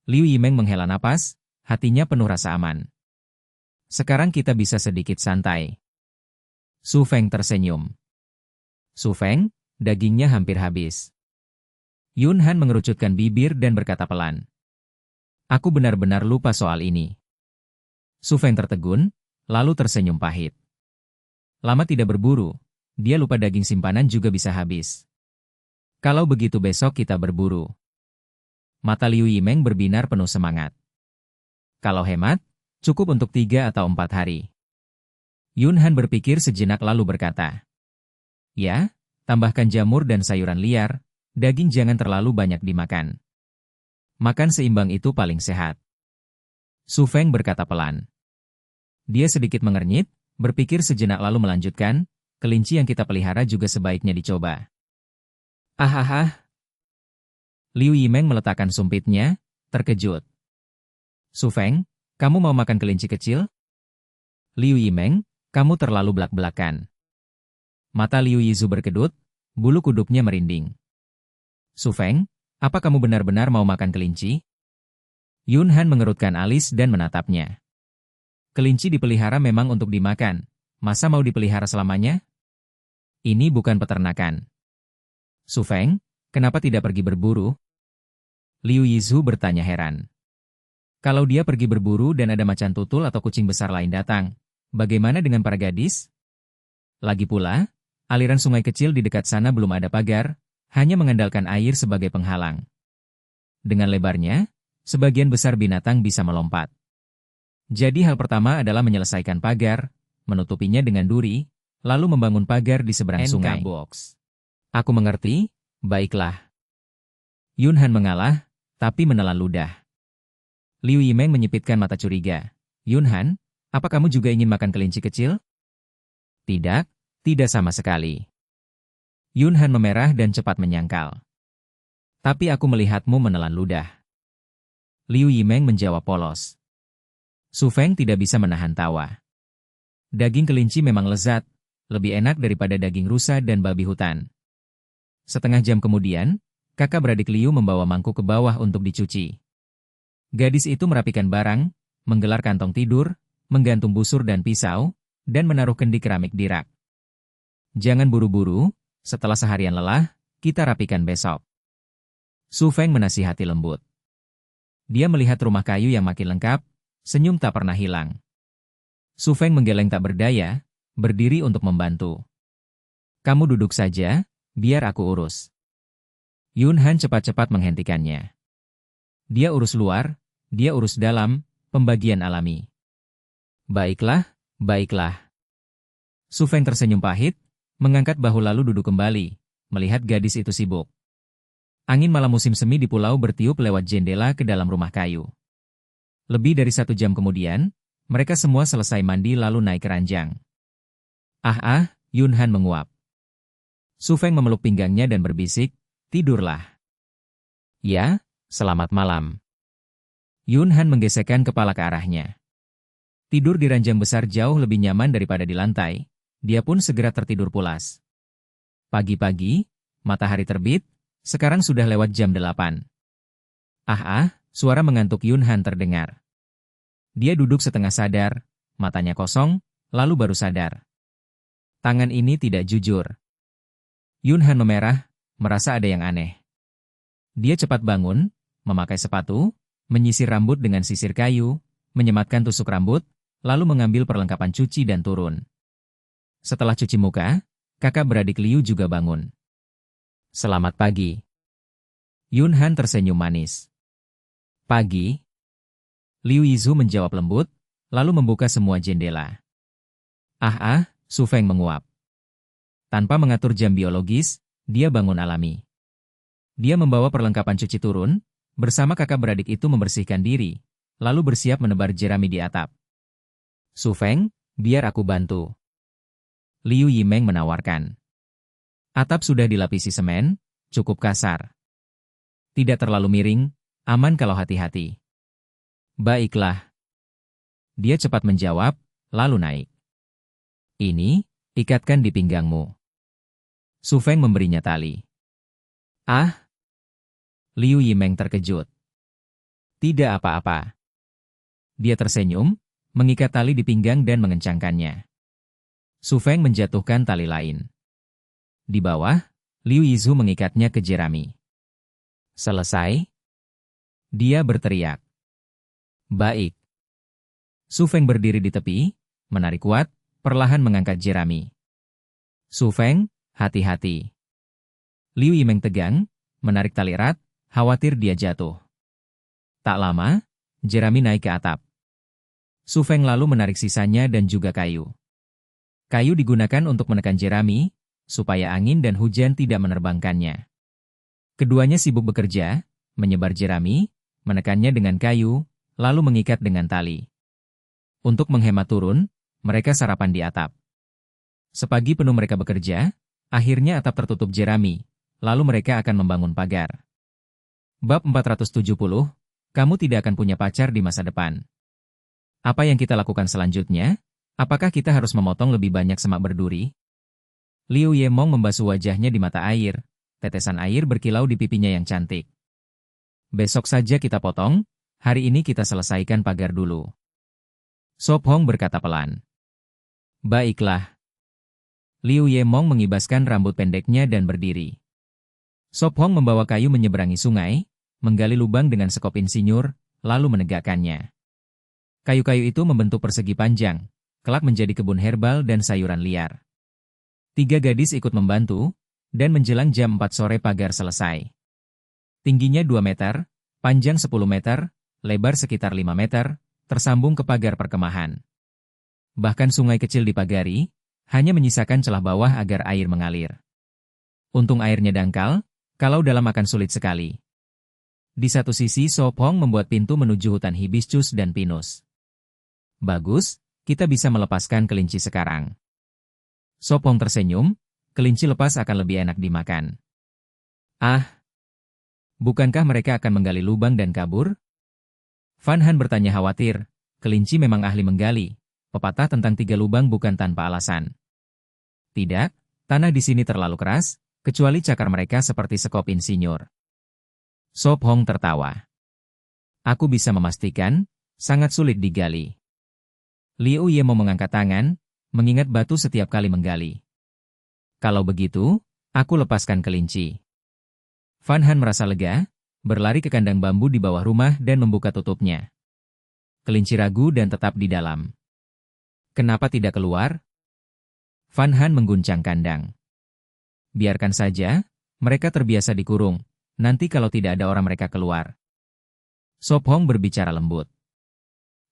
Liu Yimeng menghela napas, hatinya penuh rasa aman. Sekarang kita bisa sedikit santai. Su Feng tersenyum. Su Feng, dagingnya hampir habis. Yun Han mengerucutkan bibir dan berkata pelan. Aku benar-benar lupa soal ini. Su Feng tertegun, lalu tersenyum pahit. Lama tidak berburu, dia lupa daging simpanan juga bisa habis. Kalau begitu besok kita berburu. Mata Liu Yimeng berbinar penuh semangat. Kalau hemat, cukup untuk 3 atau 4 hari. Yun Han berpikir sejenak lalu berkata. Ya, tambahkan jamur dan sayuran liar, daging jangan terlalu banyak dimakan. Makan seimbang itu paling sehat. Su Feng berkata pelan. Dia sedikit mengernyit, berpikir sejenak lalu melanjutkan, kelinci yang kita pelihara juga sebaiknya dicoba. Ahaha. Liu Yimeng meletakkan sumpitnya, terkejut. Su Feng, kamu mau makan kelinci kecil? Liu Yimeng, kamu terlalu belak-belakan. Mata Liu Yizu berkedut, bulu kuduknya merinding. Su Feng, apa kamu benar-benar mau makan kelinci? Yun Han mengerutkan alis dan menatapnya. Kelinci dipelihara memang untuk dimakan, masa mau dipelihara selamanya? Ini bukan peternakan. Su Feng, kenapa tidak pergi berburu? Liu Yizu bertanya heran. Kalau dia pergi berburu dan ada macan tutul atau kucing besar lain datang, bagaimana dengan para gadis? Lagi pula, aliran sungai kecil di dekat sana belum ada pagar, hanya mengandalkan air sebagai penghalang. Dengan lebarnya, sebagian besar binatang bisa melompat. Jadi hal pertama adalah menyelesaikan pagar, menutupinya dengan duri, lalu membangun pagar di seberang sungai. Box. Aku mengerti, baiklah. Yun Han mengalah, tapi menelan ludah. Liu Yimeng menyipitkan mata curiga. Yun Han, apa kamu juga ingin makan kelinci kecil? Tidak, tidak sama sekali. Yun Han memerah dan cepat menyangkal. Tapi aku melihatmu menelan ludah. Liu Yimeng menjawab polos. Su Feng tidak bisa menahan tawa. Daging kelinci memang lezat, lebih enak daripada daging rusa dan babi hutan. Setengah jam kemudian, kakak beradik Liu membawa mangkuk ke bawah untuk dicuci. Gadis itu merapikan barang, menggelar kantong tidur, menggantung busur dan pisau, dan menaruh kendi keramik di rak. Jangan buru-buru, setelah seharian lelah, kita rapikan besok. Su Feng menasihati lembut. Dia melihat rumah kayu yang makin lengkap, senyum tak pernah hilang. Su Feng menggeleng tak berdaya, berdiri untuk membantu. Kamu duduk saja, biar aku urus. Yun Han cepat-cepat menghentikannya. Dia urus luar, dia urus dalam, pembagian alami. Baiklah, baiklah. Su Feng tersenyum pahit, mengangkat bahu lalu duduk kembali, melihat gadis itu sibuk. Angin malam musim semi di pulau bertiup lewat jendela ke dalam rumah kayu. Lebih dari 1 jam kemudian, mereka semua selesai mandi lalu naik ke ranjang. Yun Han menguap. Su Feng memeluk pinggangnya dan berbisik, tidurlah. Ya, selamat malam. Yun Han menggesekkan kepala ke arahnya. Tidur di ranjang besar jauh lebih nyaman daripada di lantai, dia pun segera tertidur pulas. Pagi-pagi, matahari terbit, sekarang sudah lewat jam 8. Suara mengantuk Yun Han terdengar. Dia duduk setengah sadar, matanya kosong, lalu baru sadar. Tangan ini tidak jujur. Yun Han memerah, merasa ada yang aneh. Dia cepat bangun, memakai sepatu, menyisir rambut dengan sisir kayu, menyematkan tusuk rambut, lalu mengambil perlengkapan cuci dan turun. Setelah cuci muka, kakak beradik Liu juga bangun. Selamat pagi. Yun Han tersenyum manis. Pagi. Liu Yizu menjawab lembut, lalu membuka semua jendela. Su Feng menguap. Tanpa mengatur jam biologis, dia bangun alami. Dia membawa perlengkapan cuci turun, bersama kakak beradik itu membersihkan diri, lalu bersiap menebar jerami di atap. Su Feng, biar aku bantu. Liu Yimeng menawarkan. Atap sudah dilapisi semen, cukup kasar. Tidak terlalu miring, aman kalau hati-hati. Baiklah. Dia cepat menjawab, lalu naik. Ini, Ikatkan di pinggangmu. Su Feng memberinya tali. Ah! Liu Yimeng terkejut. Tidak apa-apa. Dia tersenyum, mengikat tali di pinggang dan mengencangkannya. Su Feng menjatuhkan tali lain. Di bawah, Liu Yizu mengikatnya ke jerami. Selesai? Dia berteriak. Baik. Su Feng berdiri di tepi, menarik kuat, perlahan mengangkat jerami. Su Feng, hati-hati. Liu Yimeng tegang, menarik tali erat, khawatir dia jatuh. Tak lama, jerami naik ke atap. Su Feng lalu menarik sisanya dan juga kayu. Kayu digunakan untuk menekan jerami, supaya angin dan hujan tidak menerbangkannya. Keduanya sibuk bekerja, menyebar jerami, menekannya dengan kayu, lalu mengikat dengan tali. Untuk menghemat turun, mereka sarapan di atap. Sepagi penuh mereka bekerja, akhirnya atap tertutup jerami, lalu mereka akan membangun pagar. Bab 470, kamu tidak akan punya pacar di masa depan. Apa yang kita lakukan selanjutnya? Apakah kita harus memotong lebih banyak semak berduri? Liu Yemong membasuh wajahnya di mata air, tetesan air berkilau di pipinya yang cantik. Besok saja kita potong, hari ini kita selesaikan pagar dulu. Sop Hong berkata pelan. Baiklah. Liu Yemong mengibaskan rambut pendeknya dan berdiri. Sop Hong membawa kayu menyeberangi sungai, menggali lubang dengan sekop insinyur, lalu menegakkannya. Kayu-kayu itu membentuk persegi panjang, kelak menjadi kebun herbal dan sayuran liar. 3 gadis ikut membantu, dan menjelang jam 4 sore pagar selesai. Tingginya 2 meter, panjang 10 meter, lebar sekitar 5 meter, tersambung ke pagar perkemahan. Bahkan sungai kecil dipagari, hanya menyisakan celah bawah agar air mengalir. Untung airnya dangkal, kalau dalam akan sulit sekali. Di satu sisi Sop Hong membuat pintu menuju hutan hibiscus dan pinus. Bagus, kita bisa melepaskan kelinci sekarang. Sop Hong tersenyum, kelinci lepas akan lebih enak dimakan. Ah, bukankah mereka akan menggali lubang dan kabur? Fan Han bertanya khawatir, kelinci memang ahli menggali, pepatah tentang 3 lubang bukan tanpa alasan. Tidak, tanah di sini terlalu keras, kecuali cakar mereka seperti sekop insinyur. Sop Hong tertawa. Aku bisa memastikan, sangat sulit digali. Liu Ye mau mengangkat tangan, mengingat batu setiap kali menggali. Kalau begitu, aku lepaskan kelinci. Fan Han merasa lega, berlari ke kandang bambu di bawah rumah dan membuka tutupnya. Kelinci ragu dan tetap di dalam. Kenapa tidak keluar? Fan Han mengguncang kandang. Biarkan saja, mereka terbiasa dikurung, nanti kalau tidak ada orang mereka keluar. Sop Hong berbicara lembut.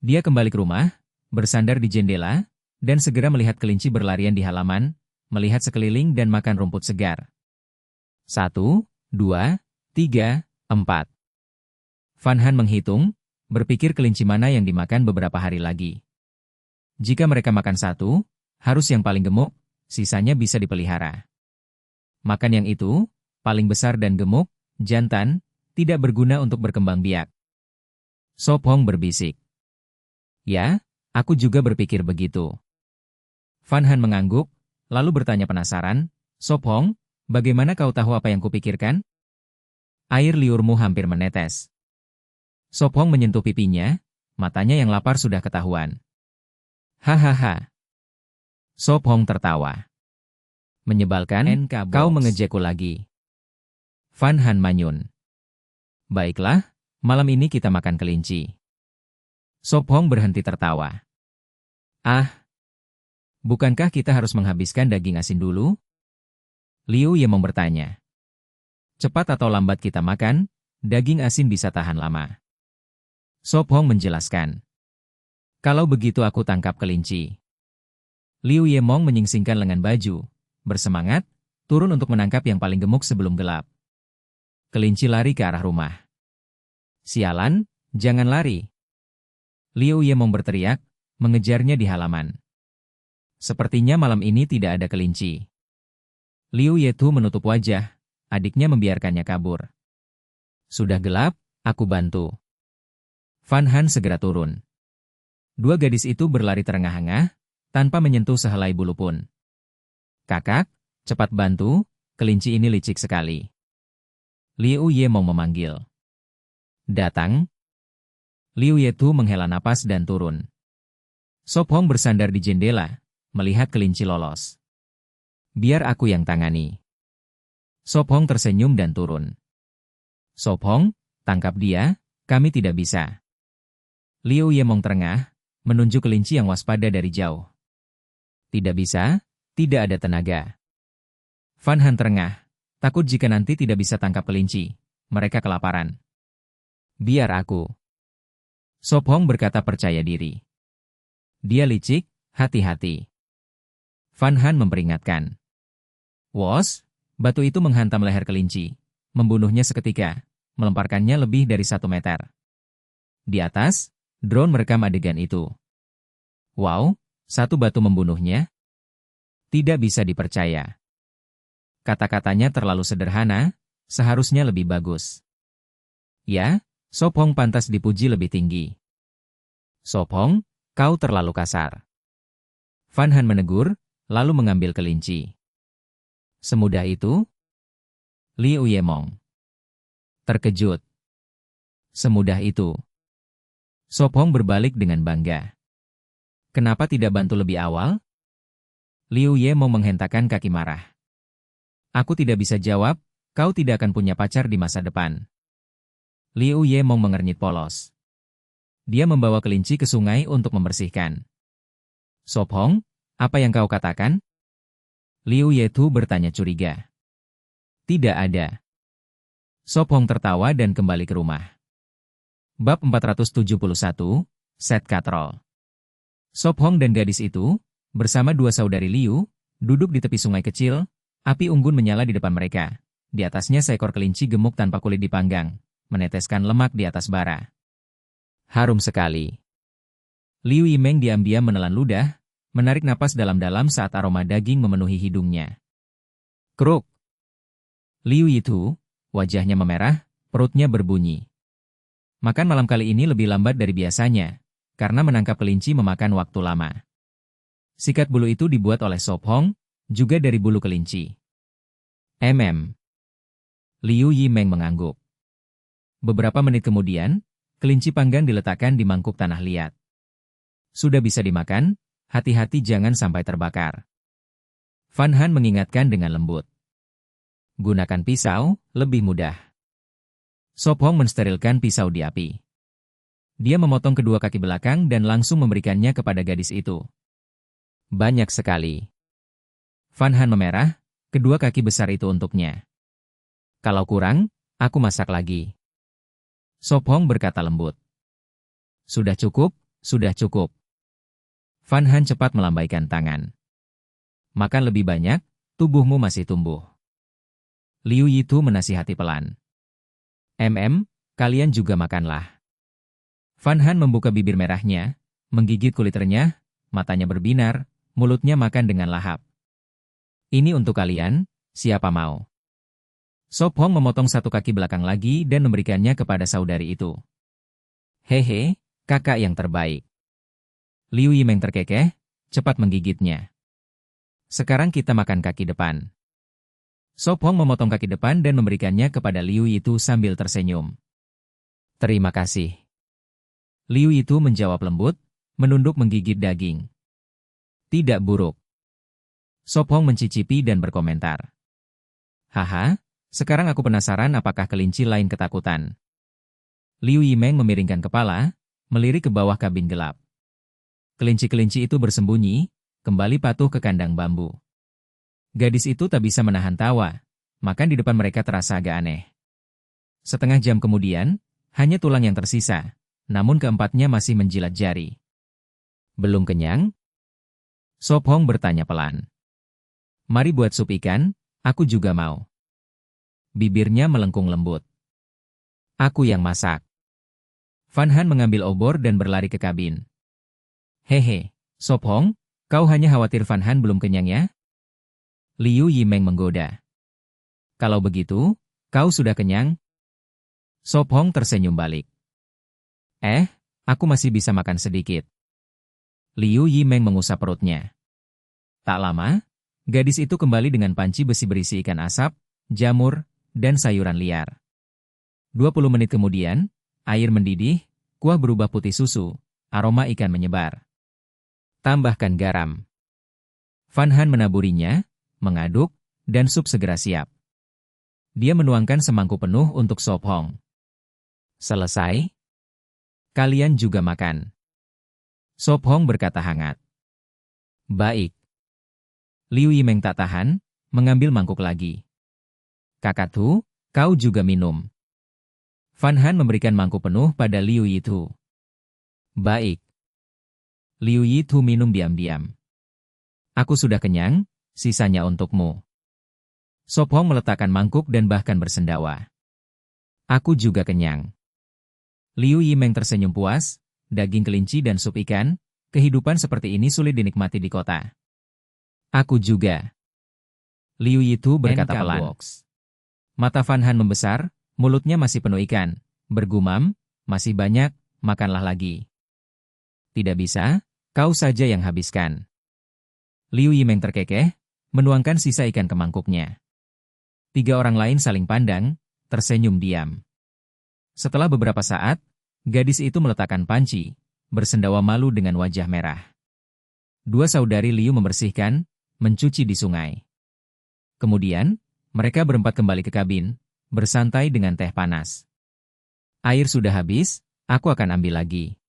Dia kembali ke rumah, bersandar di jendela, dan segera melihat kelinci berlarian di halaman, melihat sekeliling dan makan rumput segar. 1, 2, 3, 4. Fan Han menghitung, berpikir kelinci mana yang dimakan beberapa hari lagi. Jika mereka makan 1, harus yang paling gemuk, sisanya bisa dipelihara. Makan yang itu, paling besar dan gemuk, jantan, tidak berguna untuk berkembang biak. Sop Hong berbisik. Ya, aku juga berpikir begitu. Fan Han mengangguk, lalu bertanya penasaran, Sop Hong, bagaimana kau tahu apa yang kupikirkan? Air liurmu hampir menetes. Sop Hong menyentuh pipinya, matanya yang lapar sudah ketahuan. Hahaha. Sop Hong tertawa. Menyebalkan, kau mengejekku lagi. Fan Han manyun. Baiklah, malam ini kita makan kelinci. Sop Hong berhenti tertawa. Ah, bukankah kita harus menghabiskan daging asin dulu? Liu Ye bertanya. Cepat atau lambat kita makan, daging asin bisa tahan lama. Sop Hong menjelaskan. Kalau begitu aku tangkap kelinci. Liu Yemong menyingsingkan lengan baju, bersemangat, turun untuk menangkap yang paling gemuk sebelum gelap. Kelinci lari ke arah rumah. Sialan, jangan lari. Liu Yemong berteriak, mengejarnya di halaman. Sepertinya malam ini tidak ada kelinci. Liu Yetu menutup wajah, adiknya membiarkannya kabur. Sudah gelap, aku bantu. Fan Han segera turun. 2 gadis itu berlari terengah-engah, tanpa menyentuh sehelai bulu pun. Kakak, cepat bantu, kelinci ini licik sekali. Liu Yemong memanggil. Datang. Liu Yetu menghela napas dan turun. Sop Hong bersandar di jendela, melihat kelinci lolos. Biar aku yang tangani. Sop Hong tersenyum dan turun. Sop Hong, tangkap dia, kami tidak bisa. Liu Yemong terengah, menunjuk kelinci yang waspada dari jauh. Tidak bisa, tidak ada tenaga. Fan Han terengah, takut jika nanti tidak bisa tangkap kelinci, mereka kelaparan. Biar aku. Sop Hong berkata percaya diri. Dia licik, hati-hati. Fan Han memperingatkan. Wos, batu itu menghantam leher kelinci, membunuhnya seketika, melemparkannya lebih dari 1 meter. Di atas, drone merekam adegan itu. Wow, 1 batu membunuhnya? Tidak bisa dipercaya. Kata-katanya terlalu sederhana, seharusnya lebih bagus. Ya, Sop Hong pantas dipuji lebih tinggi. Sop Hong, kau terlalu kasar. Fan Han menegur, lalu mengambil kelinci. Semudah itu? Liu Yemong terkejut. Semudah itu. Sop Hong berbalik dengan bangga. Kenapa tidak bantu lebih awal? Liu Yemong menghentakkan kaki marah. Aku tidak bisa jawab, kau tidak akan punya pacar di masa depan. Liu Yemong mengernyit polos. Dia membawa kelinci ke sungai untuk membersihkan. Sop Hong, apa yang kau katakan? Liu Yetu bertanya curiga. Tidak ada. Sop Hong tertawa dan kembali ke rumah. Bab 471, Set Katrol. Sop Hong dan gadis itu, bersama 2 saudari Liu, duduk di tepi sungai kecil, api unggun menyala di depan mereka. Di atasnya seekor kelinci gemuk tanpa kulit dipanggang, meneteskan lemak di atas bara. Harum sekali. Liu Yimeng diam-diam menelan ludah, menarik napas dalam-dalam saat aroma daging memenuhi hidungnya. Kruk. Liu Yitu, wajahnya memerah, perutnya berbunyi. Makan malam kali ini lebih lambat dari biasanya, karena menangkap kelinci memakan waktu lama. Sikat bulu itu dibuat oleh Sop Hong, juga dari bulu kelinci. Liu Yimeng mengangguk. Beberapa menit kemudian, kelinci panggang diletakkan di mangkuk tanah liat. Sudah bisa dimakan, hati-hati jangan sampai terbakar. Fan Han mengingatkan dengan lembut. Gunakan pisau, lebih mudah. Sop Hong mensterilkan pisau di api. Dia memotong kedua kaki belakang dan langsung memberikannya kepada gadis itu. Banyak sekali. Fan Han memerah, kedua kaki besar itu untuknya. Kalau kurang, aku masak lagi. Sop Hong berkata lembut. Sudah cukup, sudah cukup. Fan Han cepat melambaikan tangan. Makan lebih banyak, tubuhmu masih tumbuh. Liu Yitu menasihati pelan. Kalian juga makanlah. Fan Han membuka bibir merahnya, menggigit kulit renyah, matanya berbinar, mulutnya makan dengan lahap. Ini untuk kalian, siapa mau? Sop Hong memotong 1 kaki belakang lagi dan memberikannya kepada saudari itu. Hehe, kakak yang terbaik. Liu Yimeng terkekeh, cepat menggigitnya. Sekarang kita makan kaki depan. Sop Hong memotong kaki depan dan memberikannya kepada Liu Yitu sambil tersenyum. Terima kasih. Liu Yitu menjawab lembut, menunduk menggigit daging. Tidak buruk. Sop Hong mencicipi dan berkomentar. Haha, sekarang aku penasaran apakah kelinci lain ketakutan. Liu Yimeng memiringkan kepala, melirik ke bawah kabin gelap. Kelinci-kelinci itu bersembunyi, kembali patuh ke kandang bambu. Gadis itu tak bisa menahan tawa, makan di depan mereka terasa agak aneh. Setengah jam kemudian, hanya tulang yang tersisa, namun keempatnya masih menjilat jari. Belum kenyang? Sop Hong bertanya pelan. Mari buat sup ikan, aku juga mau. Bibirnya melengkung lembut. Aku yang masak. Fan Han mengambil obor dan berlari ke kabin. Hehe, Sop Hong, kau hanya khawatir Fan Han belum kenyang ya? Liu Yimeng menggoda. Kalau begitu, kau sudah kenyang? Sop Hong tersenyum balik. Aku masih bisa makan sedikit. Liu Yimeng mengusap perutnya. Tak lama, Gadis itu kembali dengan panci besi berisi ikan asap, jamur, dan sayuran liar. 20 menit kemudian, air mendidih, kuah berubah putih susu, aroma ikan menyebar. Tambahkan garam. Van Han menaburinya, mengaduk, dan sup segera siap. Dia menuangkan semangkuk penuh untuk sop Hong. Selesai? Kalian juga makan. Sop Hong berkata hangat. Baik. Liu Yimeng tak tahan, mengambil mangkuk lagi. Kakak Tu, kau juga minum. Van Han memberikan mangkuk penuh pada Liu Yitu. Baik. Liu Yitu minum diam-diam. Aku sudah kenyang, sisanya untukmu. Sop Hong meletakkan mangkuk dan bahkan bersendawa. Aku juga kenyang. Liu Yimeng tersenyum puas, daging kelinci dan sup ikan, kehidupan seperti ini sulit dinikmati di kota. Aku juga. Liu Yitu berkata pelan. Mata Van Han membesar, mulutnya masih penuh ikan, bergumam, masih banyak, makanlah lagi. Tidak bisa, kau saja yang habiskan. Liu Yimeng terkekeh, menuangkan sisa ikan ke mangkuknya. 3 orang lain saling pandang, tersenyum diam. Setelah beberapa saat, gadis itu meletakkan panci, bersendawa malu dengan wajah merah. 2 saudari Liu membersihkan, mencuci di sungai. Kemudian, mereka berempat kembali ke kabin, bersantai dengan teh panas. Air sudah habis, aku akan ambil lagi.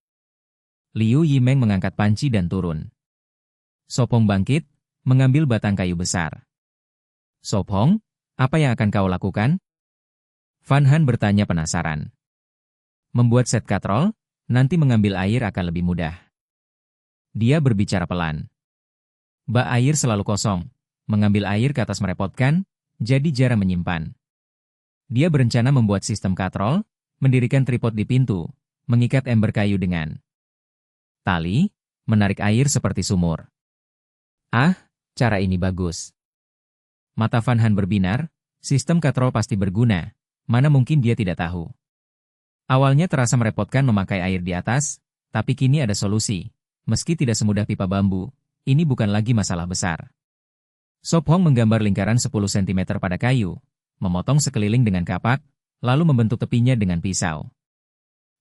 Liu Yimeng mengangkat panci dan turun. Sop Hong bangkit, mengambil batang kayu besar. Sop Hong, apa yang akan kau lakukan? Van Han bertanya penasaran. Membuat set katrol, nanti mengambil air akan lebih mudah. Dia berbicara pelan. Bak air selalu kosong, mengambil air ke atas merepotkan, jadi jarang menyimpan. Dia berencana membuat sistem katrol, mendirikan tripod di pintu, mengikat ember kayu dengan tali, menarik air seperti sumur. Ah, cara ini bagus. Mata Van Han berbinar, sistem katrol pasti berguna, mana mungkin dia tidak tahu. Awalnya terasa merepotkan memakai air di atas, tapi kini ada solusi. Meski tidak semudah pipa bambu, ini bukan lagi masalah besar. Sop Hong menggambar lingkaran 10 cm pada kayu, memotong sekeliling dengan kapak, lalu membentuk tepinya dengan pisau.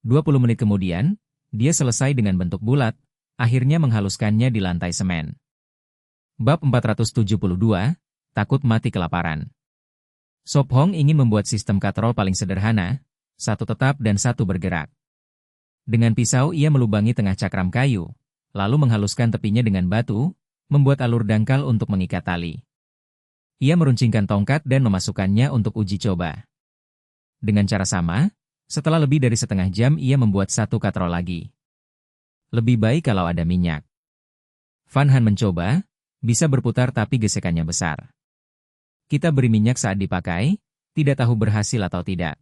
20 menit kemudian, dia selesai dengan bentuk bulat, akhirnya menghaluskannya di lantai semen. Bab 472, takut mati kelaparan. Sop Hong ingin membuat sistem katrol paling sederhana, 1 tetap dan 1 bergerak. Dengan pisau ia melubangi tengah cakram kayu, lalu menghaluskan tepinya dengan batu, membuat alur dangkal untuk mengikat tali. Ia meruncingkan tongkat dan memasukkannya untuk uji coba. Dengan cara sama, setelah lebih dari setengah jam ia membuat 1 katrol lagi. Lebih baik kalau ada minyak. Van Han mencoba, bisa berputar tapi gesekannya besar. Kita beri minyak saat dipakai, tidak tahu berhasil atau tidak.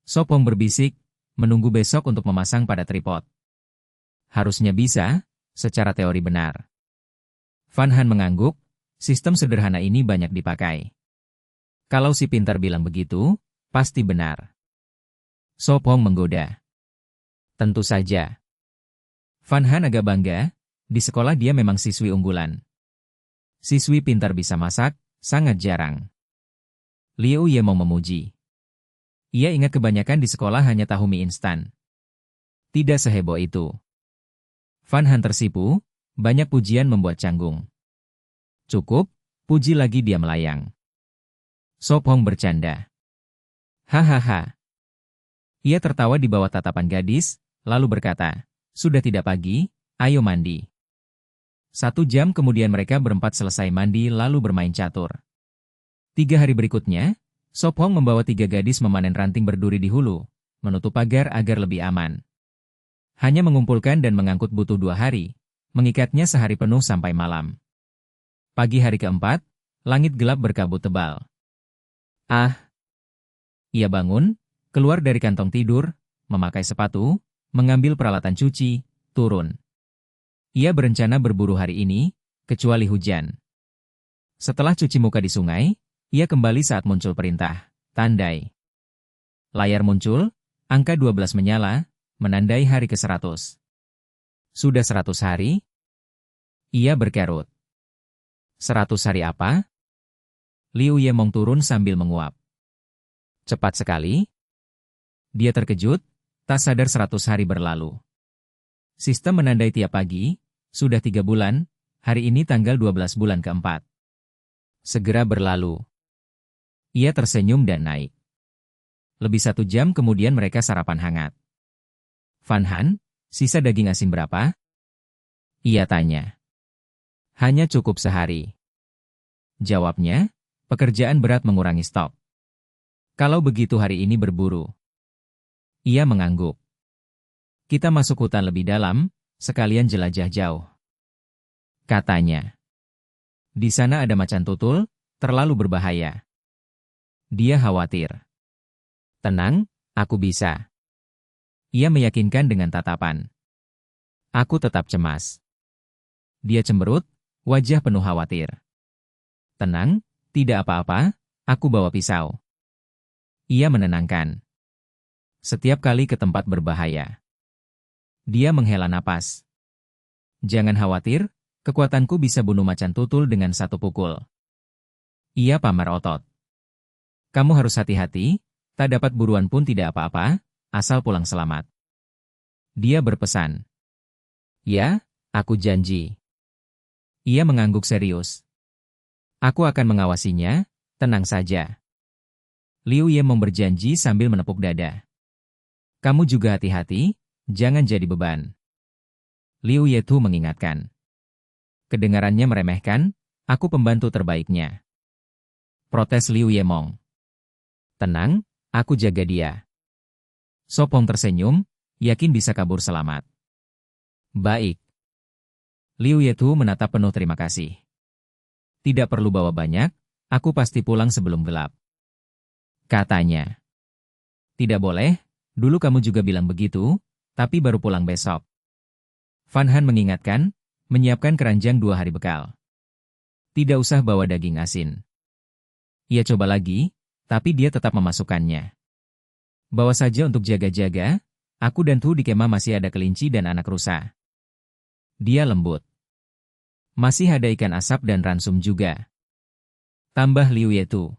Sop Hong berbisik, menunggu besok untuk memasang pada tripod. Harusnya bisa, secara teori benar. Van Han mengangguk, sistem sederhana ini banyak dipakai. Kalau si pintar bilang begitu, pasti benar. Sop Hong menggoda. Tentu saja. Van Han agak bangga, di sekolah dia memang siswi unggulan. Siswi pintar bisa masak, sangat jarang. Liu Yimeng memuji. Ia ingat kebanyakan di sekolah hanya tahu mie instan. Tidak seheboh itu. Van Han tersipu, banyak pujian membuat canggung. Cukup, puji lagi dia melayang. Sop Hong bercanda. Hahaha. Ia tertawa di bawah tatapan gadis, lalu berkata, sudah tidak pagi, ayo mandi. 1 jam kemudian mereka berempat selesai mandi lalu bermain catur. 3 hari berikutnya, Sop Hong membawa 3 gadis memanen ranting berduri di hulu, menutup pagar agar lebih aman. Hanya mengumpulkan dan mengangkut butuh 2 hari, mengikatnya sehari penuh sampai malam. Pagi hari keempat, langit gelap berkabut tebal. Ah! Ia bangun, keluar dari kantong tidur, memakai sepatu, mengambil peralatan cuci, turun. Ia berencana berburu hari ini, kecuali hujan. Setelah cuci muka di sungai, ia kembali saat muncul perintah, tandai. Layar muncul, angka 12 menyala, menandai hari ke-100. Sudah 100 hari? Ia berkerut. 100 hari apa? Liu Yemong turun sambil menguap. Cepat sekali. Dia terkejut, tak sadar 100 hari berlalu. Sistem menandai tiap pagi, sudah 3 bulan, hari ini tanggal 12 bulan keempat. Segera berlalu. Ia tersenyum dan naik. Lebih 1 jam kemudian mereka sarapan hangat. Van Han, sisa daging asin berapa? Ia tanya. Hanya cukup sehari. Jawabnya, pekerjaan berat mengurangi stok. Kalau begitu hari ini berburu. Ia mengangguk. Kita masuk hutan lebih dalam, sekalian jelajah jauh. Katanya. Di sana ada macan tutul, terlalu berbahaya. Dia khawatir. Tenang, aku bisa. Ia meyakinkan dengan tatapan. Aku tetap cemas. Dia cemberut, wajah penuh khawatir. Tenang, tidak apa-apa, aku bawa pisau. Ia menenangkan. Setiap kali ke tempat berbahaya. Dia menghela napas. Jangan khawatir, kekuatanku bisa bunuh macan tutul dengan 1 pukul. Ia pamer otot. Kamu harus hati-hati, tak dapat buruan pun tidak apa-apa, asal pulang selamat. Dia berpesan. Ya, aku janji. Ia mengangguk serius. Aku akan mengawasinya, tenang saja. Liu Yemong berjanji sambil menepuk dada. Kamu juga hati-hati, jangan jadi beban. Liu Yetu mengingatkan. Kedengarannya meremehkan, aku pembantu terbaiknya. Protes Liu Yemong. Tenang, aku jaga dia. Sopong tersenyum, yakin bisa kabur selamat. Baik. Liu Yetu menatap penuh terima kasih. Tidak perlu bawa banyak, aku pasti pulang sebelum gelap. Katanya. Tidak boleh, dulu kamu juga bilang begitu, tapi baru pulang besok. Van Han mengingatkan, menyiapkan keranjang 2 hari bekal. Tidak usah bawa daging asin. Ia coba lagi, tapi dia tetap memasukkannya. Bawa saja untuk jaga-jaga, aku dan Tu di kemah masih ada kelinci dan anak rusa. Dia lembut. Masih ada ikan asap dan ransum juga. Tambah Liu Yetu.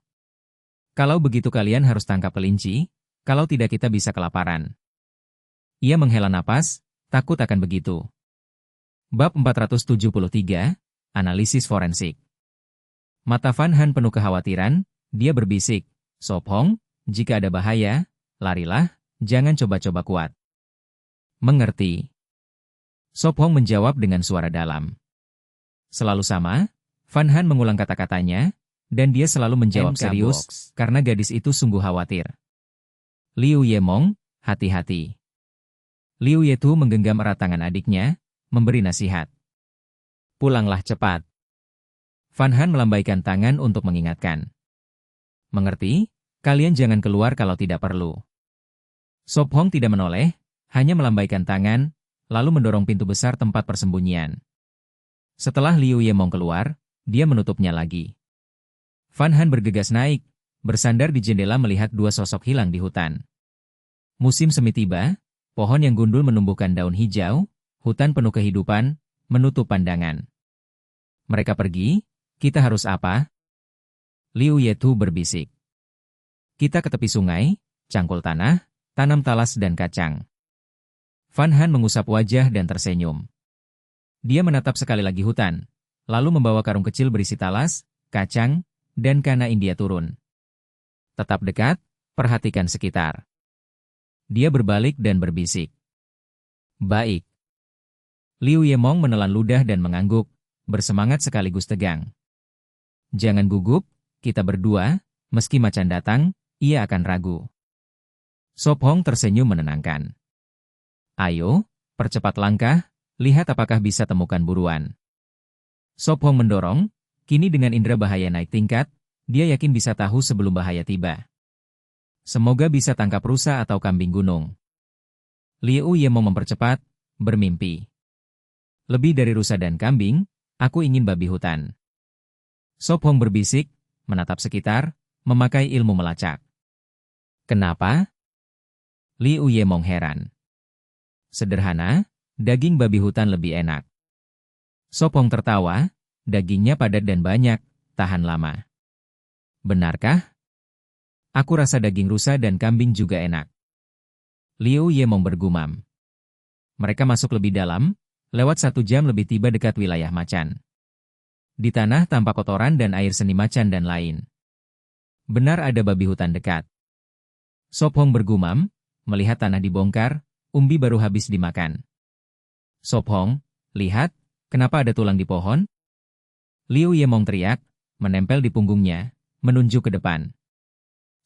Kalau begitu kalian harus tangkap kelinci, kalau tidak kita bisa kelaparan. Ia menghela napas, takut akan begitu. Bab 473, Analisis Forensik. Mata Van Han penuh kekhawatiran, dia berbisik, Sop Hong, jika ada bahaya, larilah, jangan coba-coba kuat. Mengerti. Sop Hong menjawab dengan suara dalam. Selalu sama, Van Han mengulang kata-katanya, dan dia selalu menjawab serius, karena gadis itu sungguh khawatir. Liu Yemong, hati-hati. Liu Yetu menggenggam erat tangan adiknya, memberi nasihat. Pulanglah cepat. Van Han melambaikan tangan untuk mengingatkan. Mengerti? Kalian jangan keluar kalau tidak perlu. Sop Hong tidak menoleh, hanya melambaikan tangan, lalu mendorong pintu besar tempat persembunyian. Setelah Liu Yemong keluar, dia menutupnya lagi. Van Han bergegas naik, bersandar di jendela melihat 2 sosok hilang di hutan. Musim semi tiba, pohon yang gundul menumbuhkan daun hijau, hutan penuh kehidupan, menutup pandangan. Mereka pergi, kita harus apa? Liu Yetu berbisik. Kita ke tepi sungai, cangkul tanah, tanam talas dan kacang. Van Han mengusap wajah dan tersenyum. Dia menatap sekali lagi hutan, lalu membawa karung kecil berisi talas, kacang, dan kana India turun. Tetap dekat, perhatikan sekitar. Dia berbalik dan berbisik. Baik. Liu Yemong menelan ludah dan mengangguk, bersemangat sekaligus tegang. Jangan gugup, kita berdua, meski macan datang, ia akan ragu. Sop Hong tersenyum menenangkan. Ayo, percepat langkah, lihat apakah bisa temukan buruan. Sop Hong mendorong, kini dengan indera bahaya naik tingkat, dia yakin bisa tahu sebelum bahaya tiba. Semoga bisa tangkap rusa atau kambing gunung. Liu Yemong mempercepat, bermimpi. Lebih dari rusa dan kambing, aku ingin babi hutan. Sop Hong berbisik, menatap sekitar, memakai ilmu melacak. Kenapa? Liu Yemong heran. Sederhana, daging babi hutan lebih enak. Sop Hong tertawa, Dagingnya padat dan banyak, tahan lama. Benarkah? Aku rasa daging rusa dan kambing juga enak. Liu Yemong bergumam. Mereka masuk lebih dalam, lewat 1 jam lebih tiba dekat wilayah macan. Di tanah tampak kotoran dan air seni macan dan lain. Benar ada babi hutan dekat. Sop Hong bergumam, melihat tanah dibongkar, umbi baru habis dimakan. Sop Hong, lihat, kenapa ada tulang di pohon? Liu Yemong teriak, menempel di punggungnya, menunjuk ke depan.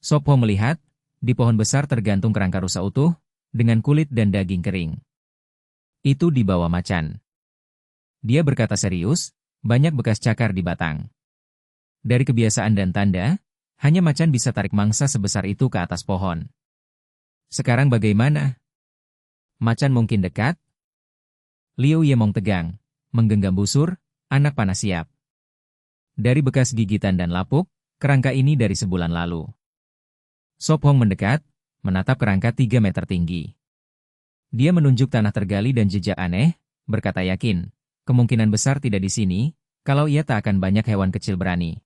Sop Hong melihat, di pohon besar tergantung kerangka rusa utuh, dengan kulit dan daging kering. Itu dibawa macan. Dia berkata serius, banyak bekas cakar di batang. Dari kebiasaan dan tanda, hanya macan bisa tarik mangsa sebesar itu ke atas pohon. Sekarang bagaimana? Macan mungkin dekat? Liu Yemong tegang, menggenggam busur, anak panah siap. Dari bekas gigitan dan lapuk, kerangka ini dari sebulan lalu. Sop Hong mendekat, menatap kerangka 3 meter tinggi. Dia menunjuk tanah tergali dan jejak aneh, berkata yakin, kemungkinan besar tidak di sini, kalau ia tak akan banyak hewan kecil berani.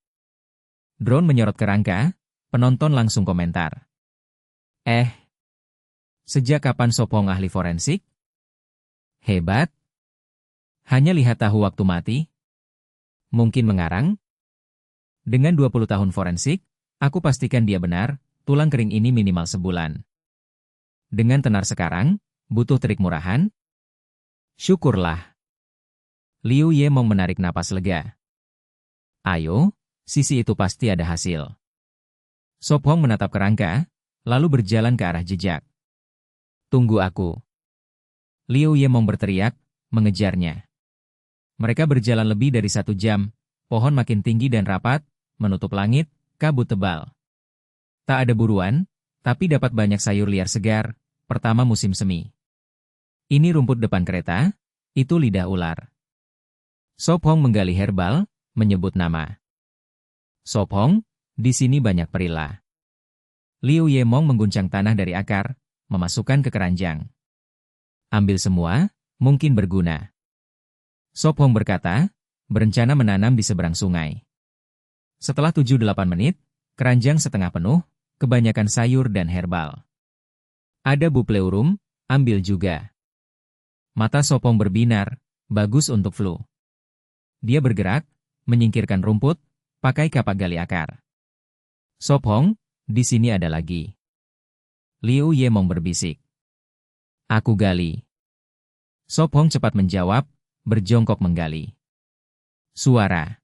Drone menyorot kerangka, penonton langsung komentar. Sejak kapan Sop Hong ahli forensik? Hebat. Hanya lihat tahu waktu mati? Mungkin mengarang? Dengan 20 tahun forensik, aku pastikan dia benar, tulang kering ini minimal sebulan. Dengan tenar sekarang, butuh trik murahan? Syukurlah. Liu Yemong menarik napas lega. Ayo, sisi itu pasti ada hasil. Sop Hong menatap kerangka, lalu berjalan ke arah jejak. Tunggu aku. Liu Yemong berteriak, mengejarnya. Mereka berjalan lebih dari 1 jam, pohon makin tinggi dan rapat, menutup langit, kabut tebal. Tak ada buruan, tapi dapat banyak sayur liar segar, pertama musim semi. Ini rumput depan kereta, itu lidah ular. Sop Hong menggali herbal, menyebut nama. Sop Hong, di sini banyak perila. Liu Yemong mengguncang tanah dari akar, memasukkan ke keranjang. Ambil semua, mungkin berguna. Sop Hong berkata, berencana menanam di seberang sungai. Setelah 7-8 menit, keranjang setengah penuh, kebanyakan sayur dan herbal. Ada bupleurum, ambil juga. Mata Sop Hong berbinar, bagus untuk flu. Dia bergerak, menyingkirkan rumput, pakai kapak gali akar. Sop Hong, di sini ada lagi. Liu Yemong berbisik. Aku gali. Sop Hong cepat menjawab, berjongkok menggali. Suara.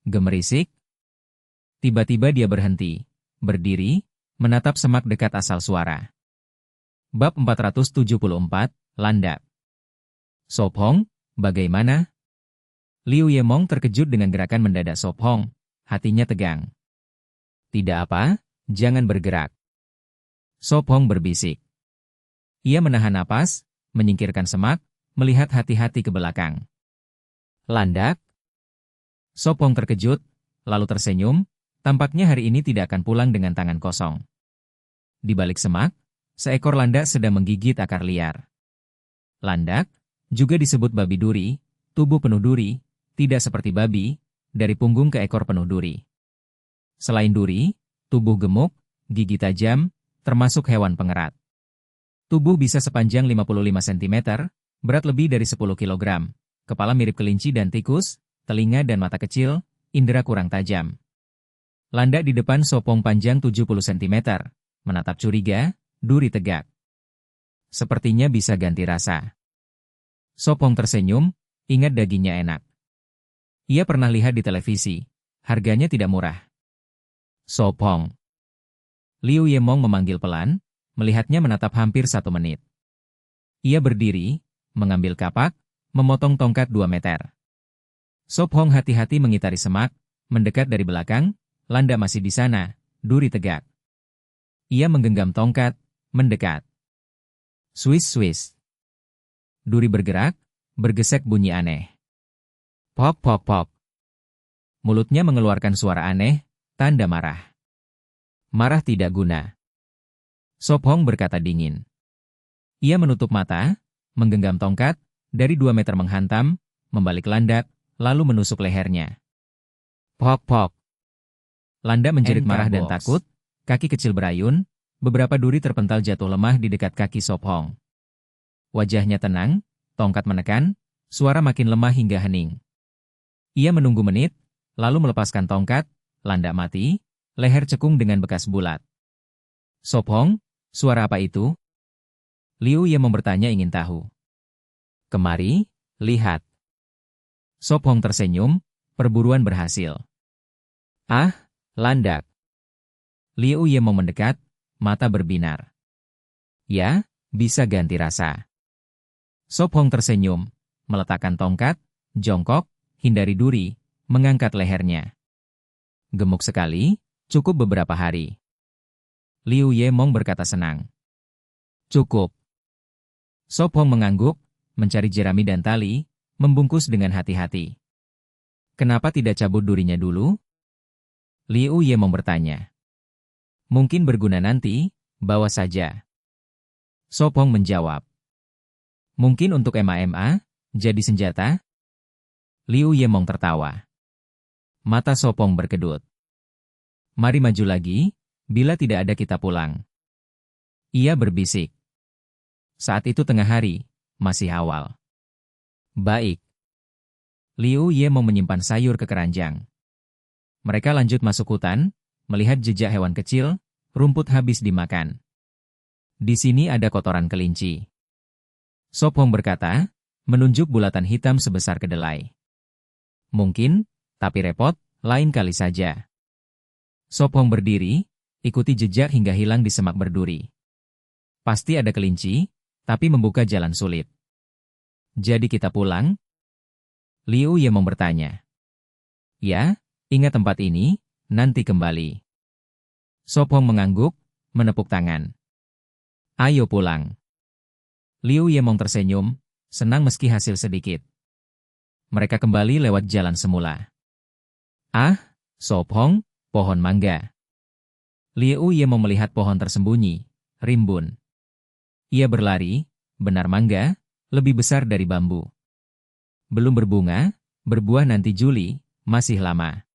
Gemerisik. Tiba-tiba dia berhenti, berdiri, menatap semak dekat asal suara. Bab 474, Landak. Sop Hong, bagaimana? Liu Yemong terkejut dengan gerakan mendadak Sop Hong, hatinya tegang. Tidak apa, jangan bergerak. Sop Hong berbisik. Ia menahan napas, menyingkirkan semak, melihat hati-hati ke belakang. Landak? Sop Hong terkejut, lalu tersenyum, tampaknya hari ini tidak akan pulang dengan tangan kosong. Di balik semak, seekor landak sedang menggigit akar liar. Landak, juga disebut babi duri, tubuh penuh duri, tidak seperti babi, dari punggung ke ekor penuh duri. Selain duri, tubuh gemuk, gigi tajam, termasuk hewan pengerat. Tubuh bisa sepanjang 55 cm, berat lebih dari 10 kg, kepala mirip kelinci dan tikus, telinga dan mata kecil, indera kurang tajam. Landak di depan Sop Hong panjang 70 cm, menatap curiga, duri tegak. Sepertinya bisa ganti rasa. Sop Hong tersenyum, ingat dagingnya enak. Ia pernah lihat di televisi, harganya tidak murah. Sop Hong. Liu Yemong memanggil pelan, melihatnya menatap hampir 1 menit. Ia berdiri, mengambil kapak, memotong tongkat 2 meter. Sop Hong hati-hati mengitari semak, mendekat dari belakang, landak masih di sana, duri tegak. Ia menggenggam tongkat, mendekat. Swiss. Duri bergerak, bergesek bunyi aneh. Pok. Mulutnya mengeluarkan suara aneh, tanda marah. Marah tidak guna. Sop Hong berkata dingin. Ia menutup mata, menggenggam tongkat, dari 2 meter menghantam, membalik landak, lalu menusuk lehernya. Pok-pok. Landa menjerit marah dan takut, kaki kecil berayun, beberapa duri terpental jatuh lemah di dekat kaki Sop Hong. Wajahnya tenang, tongkat menekan, suara makin lemah hingga hening. Ia menunggu menit, lalu melepaskan tongkat, Landa mati, leher cekung dengan bekas bulat. Sop Hong, suara apa itu? Liu Ye bertanya ingin tahu. Kemari, lihat. Sop Hong tersenyum, perburuan berhasil. Ah, landak. Liu Ye mendekat, mata berbinar. Ya, bisa ganti rasa. Sop Hong tersenyum, meletakkan tongkat, jongkok, hindari duri, mengangkat lehernya. Gemuk sekali, cukup beberapa hari. Liu Ye berkata senang. Cukup. Sop Hong mengangguk, mencari jerami dan tali, membungkus dengan hati-hati. Kenapa tidak cabut durinya dulu? Liu Ye bertanya. Mungkin berguna nanti, bawa saja. Sop Hong menjawab. Mungkin untuk MA-MA, jadi senjata? Liu Ye tertawa. Mata Sop Hong berkedut. Mari maju lagi, bila tidak ada kita pulang. Ia berbisik. Saat itu tengah hari, masih awal. Baik. Liu Ye menyimpan sayur ke keranjang. Mereka lanjut masuk hutan, melihat jejak hewan kecil, rumput habis dimakan. Di sini ada kotoran kelinci. Sop Hong berkata, menunjuk bulatan hitam sebesar kedelai. Mungkin, tapi repot, lain kali saja. Sop Hong berdiri, ikuti jejak hingga hilang di semak berduri. Pasti ada kelinci, tapi membuka jalan sulit. Jadi kita pulang? Liu Ye bertanya. Ya, ingat tempat ini, nanti kembali. Sop Hong mengangguk, menepuk tangan. Ayo pulang. Liu Ye tersenyum, senang meski hasil sedikit. Mereka kembali lewat jalan semula. Ah, Sop Hong, pohon mangga. Liu Ye melihat pohon tersembunyi, rimbun. Ia berlari, benar mangga, lebih besar dari bambu. Belum berbunga, berbuah nanti Juli, masih lama.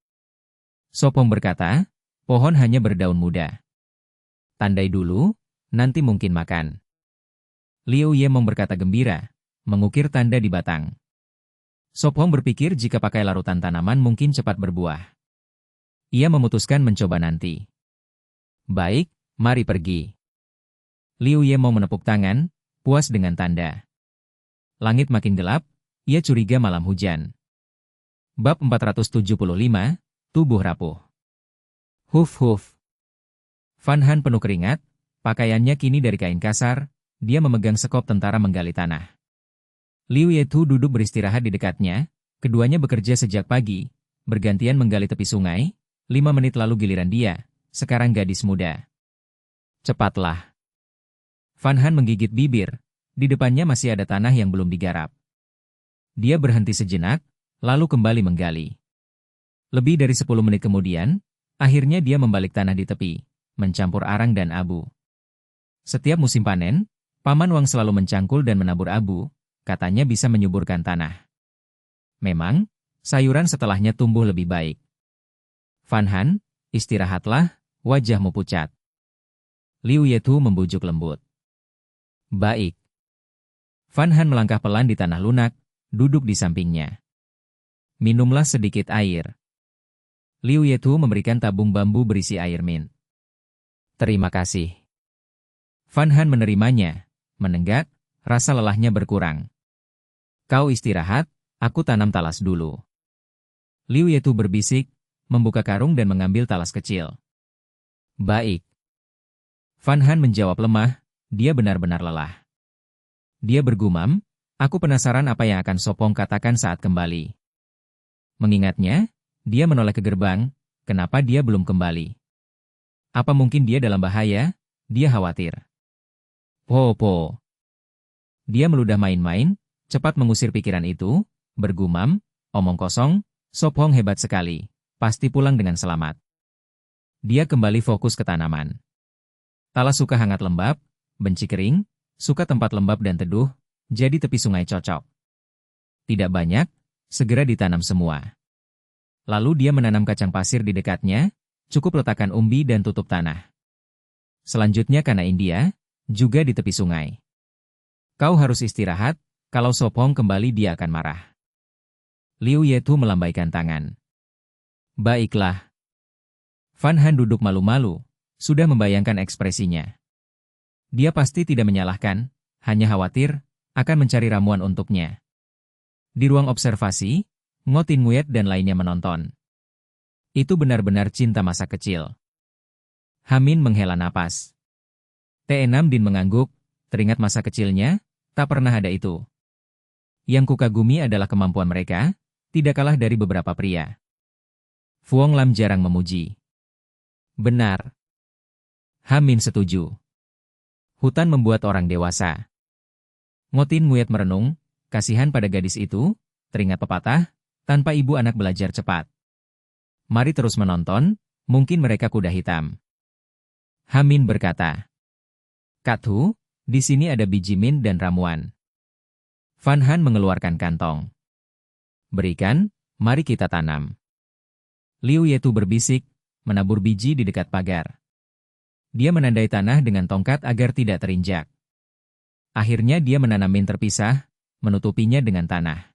Sop Hong berkata, pohon hanya berdaun muda. Tandai dulu, nanti mungkin makan. Liu Ye berkata gembira, mengukir tanda di batang. Sop Hong berpikir jika pakai larutan tanaman mungkin cepat berbuah. Ia memutuskan mencoba nanti. Baik, mari pergi. Liu Ye menepuk tangan, puas dengan tanda. Langit makin gelap, ia curiga malam hujan. Bab 475, Tubuh Rapuh. Huf. Van Han penuh keringat, pakaiannya kini dari kain kasar, dia memegang sekop tentara menggali tanah. Liu Yetu duduk beristirahat di dekatnya, keduanya bekerja sejak pagi, bergantian menggali tepi sungai, 5 menit lalu giliran dia, sekarang gadis muda. Cepatlah. Van Han menggigit bibir, di depannya masih ada tanah yang belum digarap. Dia berhenti sejenak, lalu kembali menggali. Lebih dari 10 menit kemudian, akhirnya dia membalik tanah di tepi, mencampur arang dan abu. Setiap musim panen, Paman Wang selalu mencangkul dan menabur abu, katanya bisa menyuburkan tanah. Memang, sayuran setelahnya tumbuh lebih baik. Van Han, istirahatlah, wajahmu pucat. Liu Yetu membujuk lembut. Baik. Van Han melangkah pelan di tanah lunak, duduk di sampingnya. Minumlah sedikit air. Liu Yetu memberikan tabung bambu berisi air mint. Terima kasih. Van Han menerimanya, menenggak, rasa lelahnya berkurang. Kau istirahat, aku tanam talas dulu. Liu Yetu berbisik, membuka karung dan mengambil talas kecil. Baik. Van Han menjawab lemah, dia benar-benar lelah. Dia bergumam, aku penasaran apa yang akan Sop Hong katakan saat kembali. Mengingatnya, dia menoleh ke gerbang, kenapa dia belum kembali? Apa mungkin dia dalam bahaya? Dia khawatir. Po. Dia meludah main-main, cepat mengusir pikiran itu, bergumam, omong kosong, Sop Hong hebat sekali, pasti pulang dengan selamat. Dia kembali fokus ke tanaman. Talas suka hangat lembab, benci kering, suka tempat lembab dan teduh, jadi tepi sungai cocok. Tidak banyak, segera ditanam semua. Lalu dia menanam kacang pasir di dekatnya, cukup letakkan umbi dan tutup tanah. Selanjutnya kana India, juga di tepi sungai. Kau harus istirahat, kalau Sopong kembali dia akan marah. Liu Yetu melambaikan tangan. Baiklah. Van Han duduk malu-malu, sudah membayangkan ekspresinya. Dia pasti tidak menyalahkan, hanya khawatir, akan mencari ramuan untuknya. Di ruang observasi, Ngo Tin Nguyen dan lainnya menonton. Itu benar-benar cinta masa kecil. Hamin menghela napas. T6 Din mengangguk, teringat masa kecilnya, tak pernah ada itu. Yang kukagumi adalah kemampuan mereka, tidak kalah dari beberapa pria. Fuong Lam jarang memuji. Benar. Hamin setuju. Hutan membuat orang dewasa. Ngo Tin Nguyen merenung, kasihan pada gadis itu, teringat pepatah, tanpa ibu anak belajar cepat. Mari terus menonton, mungkin mereka kuda hitam. Hamin berkata. Kak Thu, di sini ada biji min dan ramuan. Van Han mengeluarkan kantong. Berikan, mari kita tanam. Liu Yetu berbisik, menabur biji di dekat pagar. Dia menandai tanah dengan tongkat agar tidak terinjak. Akhirnya dia menanam min terpisah, menutupinya dengan tanah.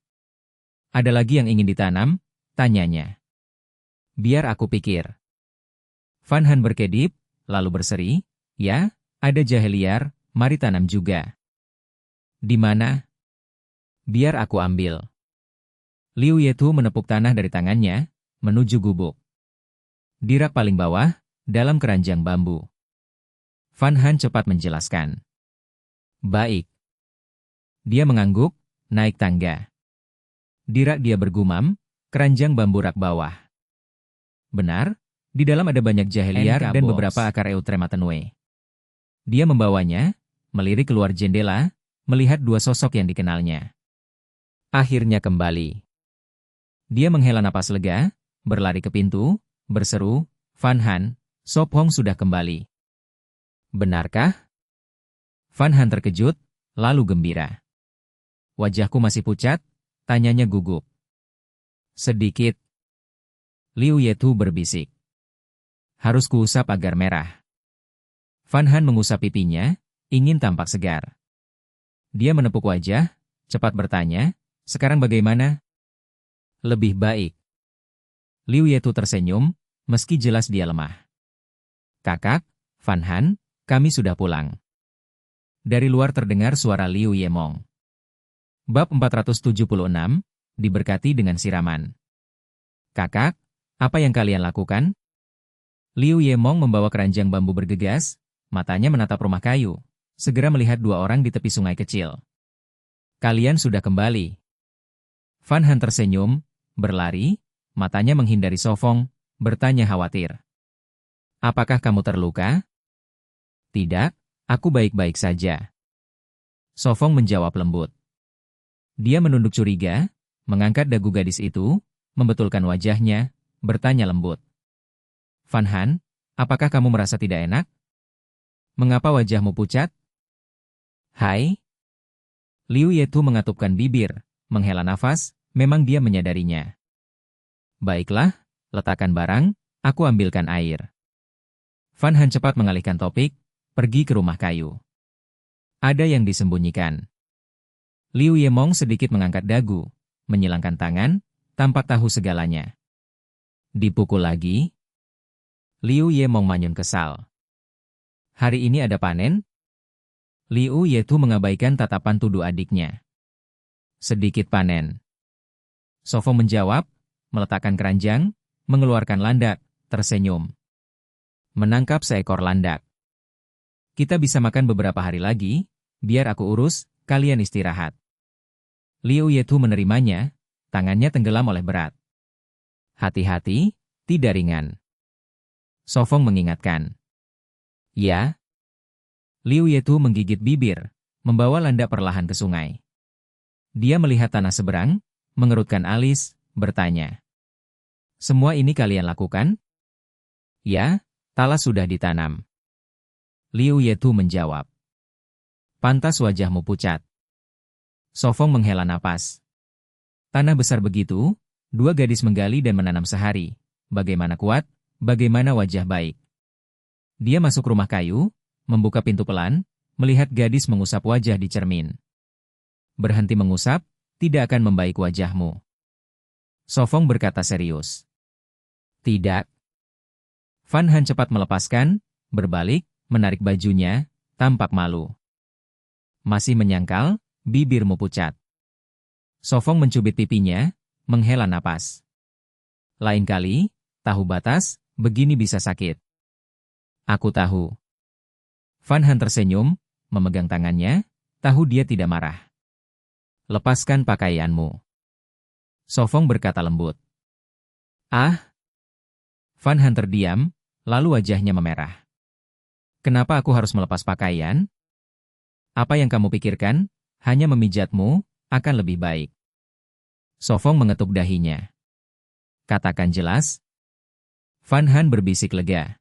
Ada lagi yang ingin ditanam? Tanyanya. Biar aku pikir. Van Han berkedip, lalu berseri, ya, ada jahe liar, mari tanam juga. Di mana? Biar aku ambil. Liu Yetu menepuk tanah dari tangannya, menuju gubuk. Di rak paling bawah, dalam keranjang bambu. Van Han cepat menjelaskan. Baik. Dia mengangguk, naik tangga. Di rak dia bergumam, keranjang bambu rak bawah. Benar, di dalam ada banyak jahe liar dan beberapa akar Eutrematenue. Dia membawanya, melirik keluar jendela, melihat dua sosok yang dikenalnya. Akhirnya kembali. Dia menghela napas lega, berlari ke pintu, berseru, Van Han, Sopong sudah kembali. Benarkah? Van Han terkejut, lalu gembira. Wajahku masih pucat? Tanyanya gugup. Sedikit. Liu Yetu berbisik. Harus kuusap agar merah. Van Han mengusap pipinya, ingin tampak segar. Dia menepuk wajah, cepat bertanya, sekarang bagaimana? Lebih baik. Liu Yetu tersenyum, meski jelas dia lemah. Kakak, Van Han, kami sudah pulang. Dari luar terdengar suara Liu Yemong. Bab 476, diberkati dengan siraman. Kakak, apa yang kalian lakukan? Liu Yemong membawa keranjang bambu bergegas, matanya menatap rumah kayu, segera melihat dua orang di tepi sungai kecil. Kalian sudah kembali. Van Han tersenyum, berlari, matanya menghindari Sofong, bertanya khawatir. Apakah kamu terluka? Tidak, aku baik-baik saja. Sofong menjawab lembut. Dia menunduk curiga, mengangkat dagu gadis itu, membetulkan wajahnya, bertanya lembut. Van Han, apakah kamu merasa tidak enak? Mengapa wajahmu pucat? Hai. Liu Yetu mengatupkan bibir, menghela nafas, memang dia menyadarinya. Baiklah, letakkan barang, aku ambilkan air. Van Han cepat mengalihkan topik, pergi ke rumah kayu. Ada yang disembunyikan. Liu Yemong sedikit mengangkat dagu, menyilangkan tangan, tampak tahu segalanya. Dipukul lagi? Liu Yemong manyun kesal. Hari ini ada panen? Liu Yetu mengabaikan tatapan tuduh adiknya. Sedikit panen. Sofong menjawab, meletakkan keranjang, mengeluarkan landak, tersenyum. Menangkap seekor landak. Kita bisa makan beberapa hari lagi, biar aku urus, kalian istirahat. Liu Yetu menerimanya, tangannya tenggelam oleh berat. Hati-hati, tidak ringan. Sofong mengingatkan. Ya. Liu Yetu menggigit bibir, membawa landak perlahan ke sungai. Dia melihat tanah seberang, mengerutkan alis, bertanya. Semua ini kalian lakukan? Ya, talas sudah ditanam. Liu Yetu menjawab. Pantas wajahmu pucat. Sofong menghela napas. Tanah besar begitu, dua gadis menggali dan menanam sehari. Bagaimana kuat, bagaimana wajah baik. Dia masuk rumah kayu, membuka pintu pelan, melihat gadis mengusap wajah di cermin. Berhenti mengusap, tidak akan membaik wajahmu. Sofong berkata serius. Tidak. Van Han cepat melepaskan, berbalik, menarik bajunya, tampak malu. Masih menyangkal, bibirmu pucat. Sofong mencubit pipinya, menghela napas. Lain kali, tahu batas, begini bisa sakit. Aku tahu. Van Han tersenyum, memegang tangannya, tahu dia tidak marah. Lepaskan pakaianmu. Sofong berkata lembut. Ah! Van Han terdiam, lalu wajahnya memerah. Kenapa aku harus melepas pakaian? Apa yang kamu pikirkan, hanya memijatmu, akan lebih baik. Sofong mengetuk dahinya. Katakan jelas. Van Han berbisik lega.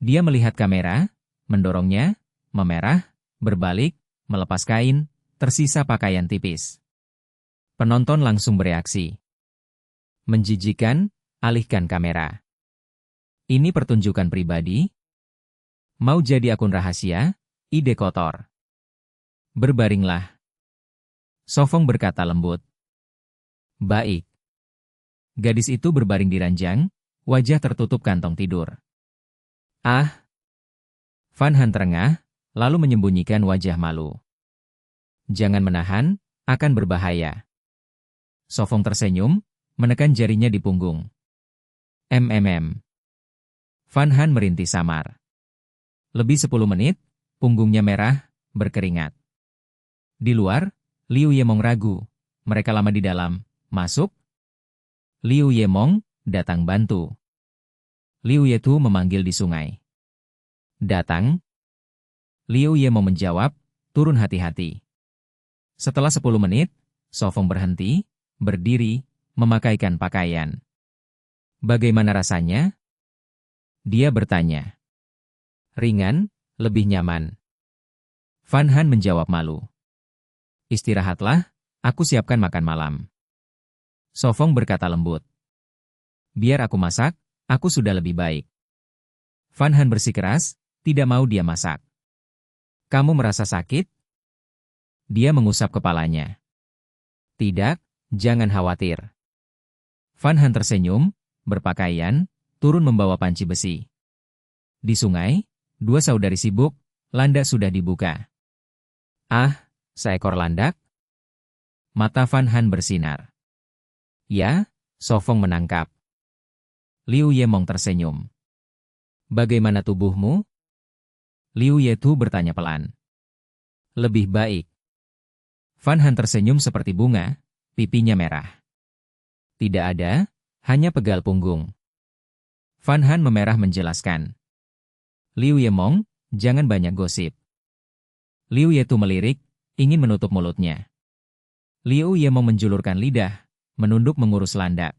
Dia melihat kamera, mendorongnya, memerah, berbalik, melepas kain, tersisa pakaian tipis. Penonton langsung bereaksi. Menjijikan, alihkan kamera. Ini pertunjukan pribadi? Mau jadi akun rahasia? Ide kotor. Berbaringlah. Sofong berkata lembut. Baik. Gadis itu berbaring di ranjang, wajah tertutup kantong tidur. Ah! Van Han terengah, lalu menyembunyikan wajah malu. Jangan menahan, akan berbahaya. Sofong tersenyum, menekan jarinya di punggung. Van Han merintih samar. Lebih 10 menit, punggungnya merah, berkeringat. Di luar, Liu Yemong ragu. Mereka lama di dalam. Masuk? Liu Yemong, datang bantu. Liu Yetu memanggil di sungai. Datang? Liu Yemong menjawab, turun hati-hati. Setelah 10 menit, Sofong berhenti, berdiri, memakaikan pakaian. Bagaimana rasanya? Dia bertanya. Ringan, lebih nyaman. Van Han menjawab malu. Istirahatlah, aku siapkan makan malam. Sofong berkata lembut. Biar aku masak, aku sudah lebih baik. Van Han bersikeras, tidak mau dia masak. Kamu merasa sakit? Dia mengusap kepalanya. Tidak, jangan khawatir. Van Han tersenyum, berpakaian, turun membawa panci besi. Di sungai, dua saudari sibuk, landak sudah dibuka. Ah, seekor landak? Mata Van Han bersinar. Ya, Sofong menangkap. Liu Yemong tersenyum. Bagaimana tubuhmu? Liu Yetu bertanya pelan. Lebih baik. Van Han tersenyum seperti bunga, pipinya merah. Tidak ada, hanya pegal punggung. Van Han memerah menjelaskan. Liu Yemong, jangan banyak gosip. Liu Yetu melirik, ingin menutup mulutnya. Liu Yemong menjulurkan lidah, menunduk mengurus landak.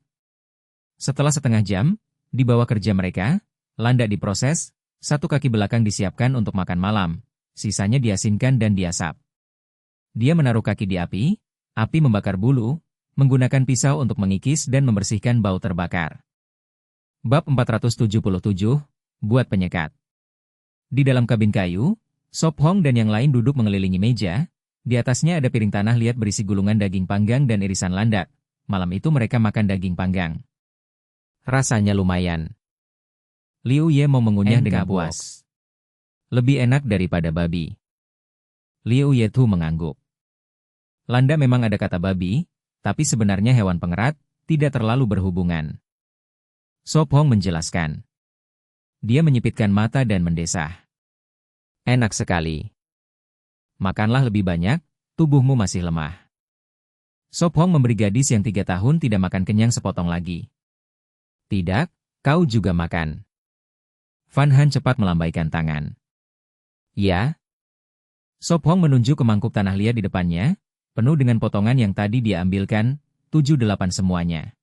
Setelah setengah jam, di bawah kerja mereka, landak diproses, satu kaki belakang disiapkan untuk makan malam, sisanya diasinkan dan diasap. Dia menaruh kaki di api membakar bulu, menggunakan pisau untuk mengikis dan membersihkan bau terbakar. Bab 477, buat penyekat. Di dalam kabin kayu, Sop Hong dan yang lain duduk mengelilingi meja, di atasnya ada piring tanah liat berisi gulungan daging panggang dan irisan landak. Malam itu mereka makan daging panggang. Rasanya lumayan. Liu Ye mau mengunyah dengan puas. Lebih enak daripada babi. Liu Yetu mengangguk. Landa memang ada kata babi, tapi sebenarnya hewan pengerat, tidak terlalu berhubungan. Sop Hong menjelaskan. Dia menyipitkan mata dan mendesah. Enak sekali. Makanlah lebih banyak, tubuhmu masih lemah. Sop Hong memberi gadis yang 3 tahun tidak makan kenyang sepotong lagi. Tidak, kau juga makan. Van Han cepat melambaikan tangan. Ya. Sop Hong menunjuk ke mangkuk tanah liat di depannya, penuh dengan potongan yang tadi dia ambilkan, 7-8 semuanya.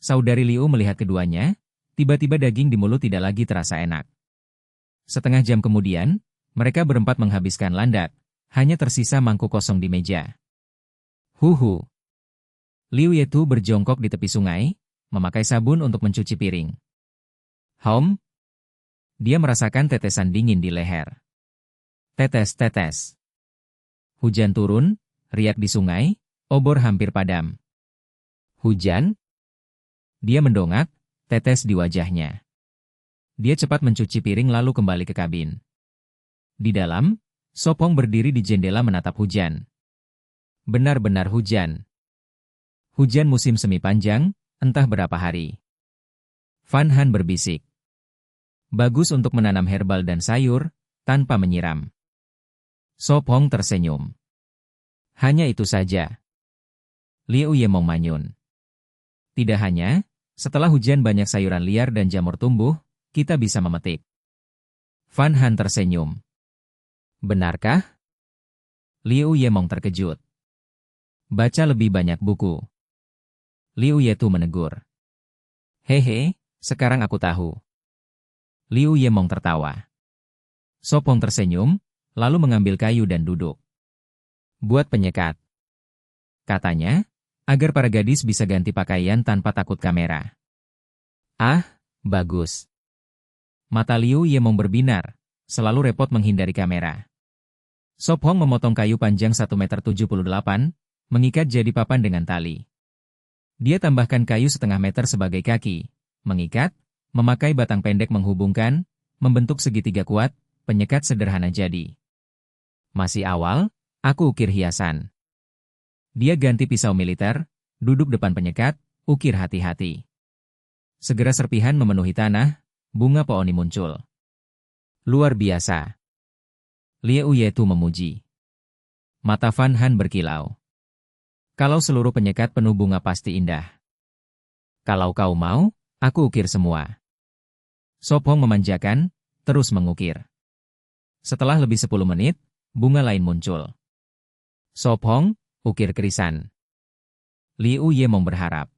Saudari Liu melihat keduanya, tiba-tiba daging di mulut tidak lagi terasa enak. Setengah jam kemudian, mereka berempat menghabiskan landak, hanya tersisa mangkuk kosong di meja. Huhu. Liu Yetu berjongkok di tepi sungai, memakai sabun untuk mencuci piring. Hom! Dia merasakan tetesan dingin di leher. Tetes-tetes. Hujan turun, riak di sungai, obor hampir padam. Hujan? Dia mendongak, tetes di wajahnya. Dia cepat mencuci piring lalu kembali ke kabin. Di dalam, Sopong berdiri di jendela menatap hujan. Benar-benar hujan. Hujan musim semi panjang, entah berapa hari. Van Han berbisik. Bagus untuk menanam herbal dan sayur, tanpa menyiram. Sopong tersenyum. Hanya itu saja. Liu Yemong manyun. Tidak hanya, setelah hujan banyak sayuran liar dan jamur tumbuh, kita bisa memetik. Van Han tersenyum. Benarkah? Liu Yemong terkejut. Baca lebih banyak buku. Liu Yetu menegur. Hehe, sekarang aku tahu. Liu Yemong tertawa. Sopong tersenyum, lalu mengambil kayu dan duduk. Buat penyekat. Katanya, agar para gadis bisa ganti pakaian tanpa takut kamera. Ah, bagus. Mata Liu Yemong berbinar, selalu repot menghindari kamera. Sopong memotong kayu panjang 1,78 meter, mengikat jadi papan dengan tali. Dia tambahkan kayu setengah meter sebagai kaki, mengikat, memakai batang pendek menghubungkan, membentuk segitiga kuat, penyekat sederhana jadi. Masih awal, aku ukir hiasan. Dia ganti pisau militer, duduk depan penyekat, ukir hati-hati. Segera serpihan memenuhi tanah, bunga peoni muncul. Luar biasa. Liu Yetu memuji. Mata Van Han berkilau. Kalau seluruh penyekat penuh bunga pasti indah. Kalau kau mau, aku ukir semua. Sopong memanjakan, terus mengukir. Setelah lebih 10 menit, bunga lain muncul. Sopong, ukir krisan. Liu Yemong berharap.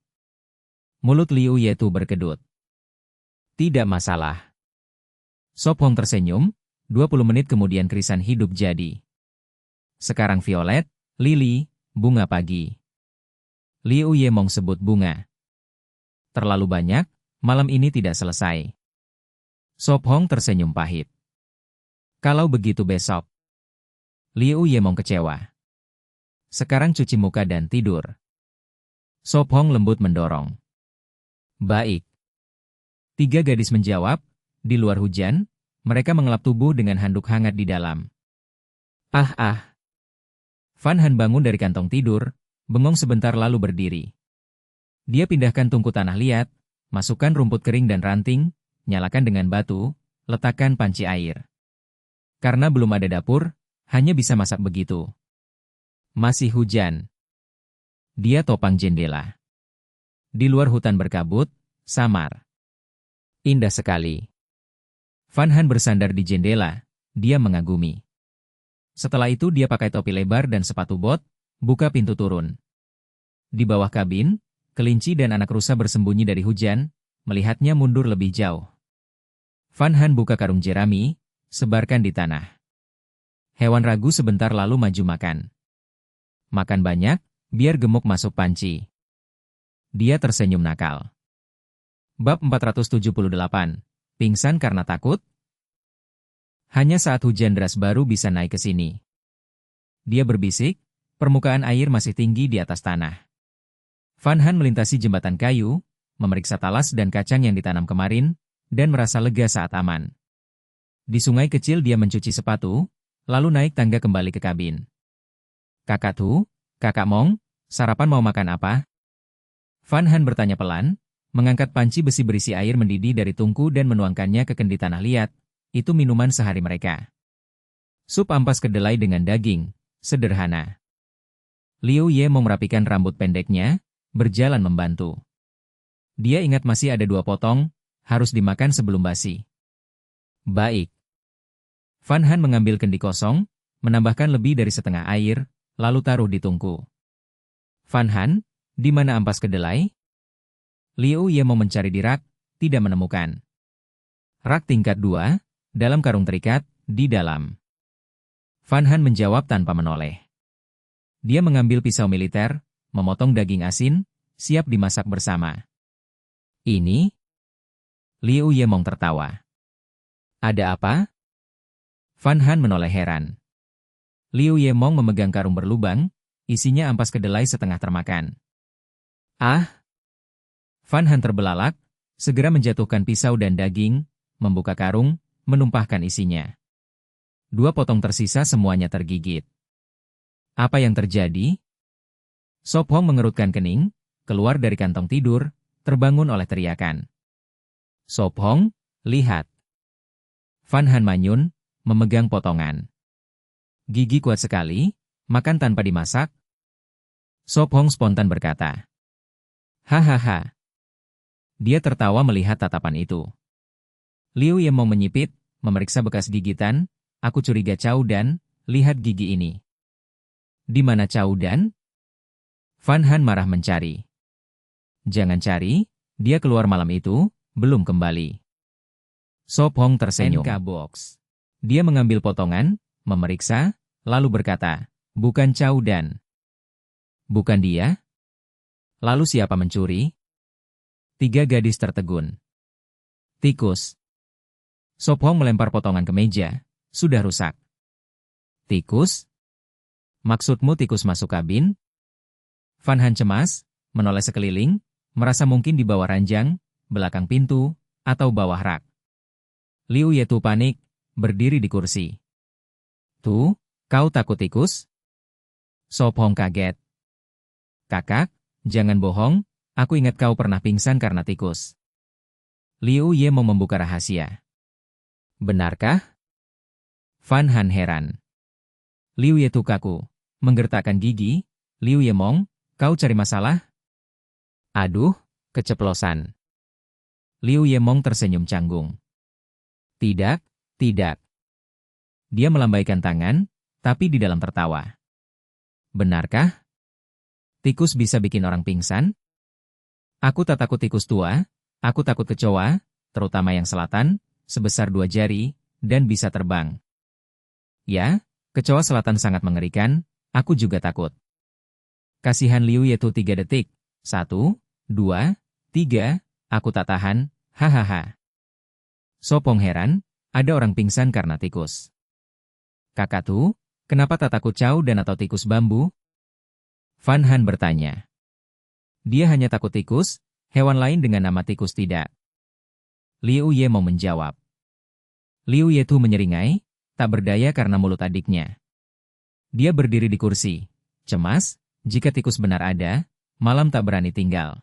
Mulut Liu Yetu berkedut. Tidak masalah. Sopong tersenyum, 20 menit kemudian krisan hidup jadi. Sekarang violet, lili, bunga pagi. Liu Yemong sebut bunga. Terlalu banyak, malam ini tidak selesai. Sopong tersenyum pahit. Kalau begitu besok. Liu Yemong kecewa. Sekarang cuci muka dan tidur. Sopong lembut mendorong. Baik. 3 gadis menjawab, di luar hujan, mereka mengelap tubuh dengan handuk hangat di dalam. Ah. Van Han bangun dari kantong tidur, bengong sebentar lalu berdiri. Dia pindahkan tungku tanah liat, masukkan rumput kering dan ranting, nyalakan dengan batu, letakkan panci air. Karena belum ada dapur, hanya bisa masak begitu. Masih hujan. Dia topang jendela. Di luar hutan berkabut, samar. Indah sekali. Van Han bersandar di jendela, dia mengagumi. Setelah itu dia pakai topi lebar dan sepatu bot, buka pintu turun. Di bawah kabin, kelinci dan anak rusa bersembunyi dari hujan, melihatnya mundur lebih jauh. Van Han buka karung jerami, sebarkan di tanah. Hewan ragu sebentar lalu maju makan. Makan banyak, biar gemuk masuk panci. Dia tersenyum nakal. Bab 478. Pingsan karena takut? Hanya saat hujan deras baru bisa naik ke sini. Dia berbisik, permukaan air masih tinggi di atas tanah. Van Han melintasi jembatan kayu, memeriksa talas dan kacang yang ditanam kemarin, dan merasa lega saat aman. Di sungai kecil dia mencuci sepatu, lalu naik tangga kembali ke kabin. Kakak Tu, Kakak Mong, sarapan mau makan apa? Van Han bertanya pelan, mengangkat panci besi berisi air mendidih dari tungku dan menuangkannya ke kendi tanah liat. Itu minuman sehari mereka. Sup ampas kedelai dengan daging, sederhana. Liu Yemong merapikan rambut pendeknya, berjalan membantu. Dia ingat masih ada 2 potong, harus dimakan sebelum basi. Baik. Van Han mengambil kendi kosong, menambahkan lebih dari setengah air, lalu taruh di tungku. Van Han, di mana ampas kedelai? Liu Yemong mencari di rak, tidak menemukan. Rak tingkat 2, dalam karung terikat, di dalam. Van Han menjawab tanpa menoleh. Dia mengambil pisau militer, memotong daging asin, siap dimasak bersama. Ini? Liu Yemong tertawa. Ada apa? Fan Han menoleh heran. Liu Yemong memegang karung berlubang, isinya ampas kedelai setengah termakan. Ah! Fan Han terbelalak, segera menjatuhkan pisau dan daging, membuka karung, menumpahkan isinya. 2 potong tersisa semuanya tergigit. Apa yang terjadi? Sop Hong mengerutkan kening, keluar dari kantong tidur, terbangun oleh teriakan. Sop Hong, lihat. Fan Han manyun, memegang potongan. Gigi kuat sekali, makan tanpa dimasak. Sop Hong spontan berkata. Hahaha. Dia tertawa melihat tatapan itu. Liu Yemong menyipit, memeriksa bekas gigitan. Aku curiga Cao Dan, lihat gigi ini. Di mana Cao Dan? Fan Han marah mencari. Jangan cari, dia keluar malam itu, belum kembali. Sop Hong tersenyum. NK Box. Dia mengambil potongan, memeriksa, lalu berkata, bukan Cao Dan. Bukan dia? Lalu siapa mencuri? 3 gadis tertegun. Tikus. Sop Hong melempar potongan ke meja, sudah rusak. Tikus? Maksudmu tikus masuk kabin? Fan Han cemas, menoleh sekeliling, merasa mungkin di bawah ranjang, belakang pintu, atau bawah rak. Liu Yetu panik, berdiri di kursi. Tuh, kau takut tikus? Sop Hong kaget. Kakak, jangan bohong, aku ingat kau pernah pingsan karena tikus. Liu Ye mau membuka rahasia. Benarkah? Fan Han heran. Liu Yetu kaku, menggertakkan gigi. Liu Yemong, kau cari masalah? Aduh, keceplosan. Liu Yemong tersenyum canggung. Tidak, tidak. Dia melambaikan tangan, tapi di dalam tertawa. Benarkah? Tikus bisa bikin orang pingsan? Aku tak takut tikus tua, aku takut kecoa, terutama yang selatan, sebesar 2 jari, dan bisa terbang. Ya, kecoa selatan sangat mengerikan, aku juga takut. Kasihan Liu Yetu 3 detik. 1, 2, 3, aku tak tahan, hahaha. Sop Hong heran, ada orang pingsan karena tikus. Kakak tuh, kenapa tak takut Cao Dan atau tikus bambu? Fan Han bertanya. Dia hanya takut tikus, hewan lain dengan nama tikus tidak. Liu Ye mau menjawab. Liu Yetu menyeringai, tak berdaya karena mulut adiknya. Dia berdiri di kursi, cemas, jika tikus benar ada, malam tak berani tinggal.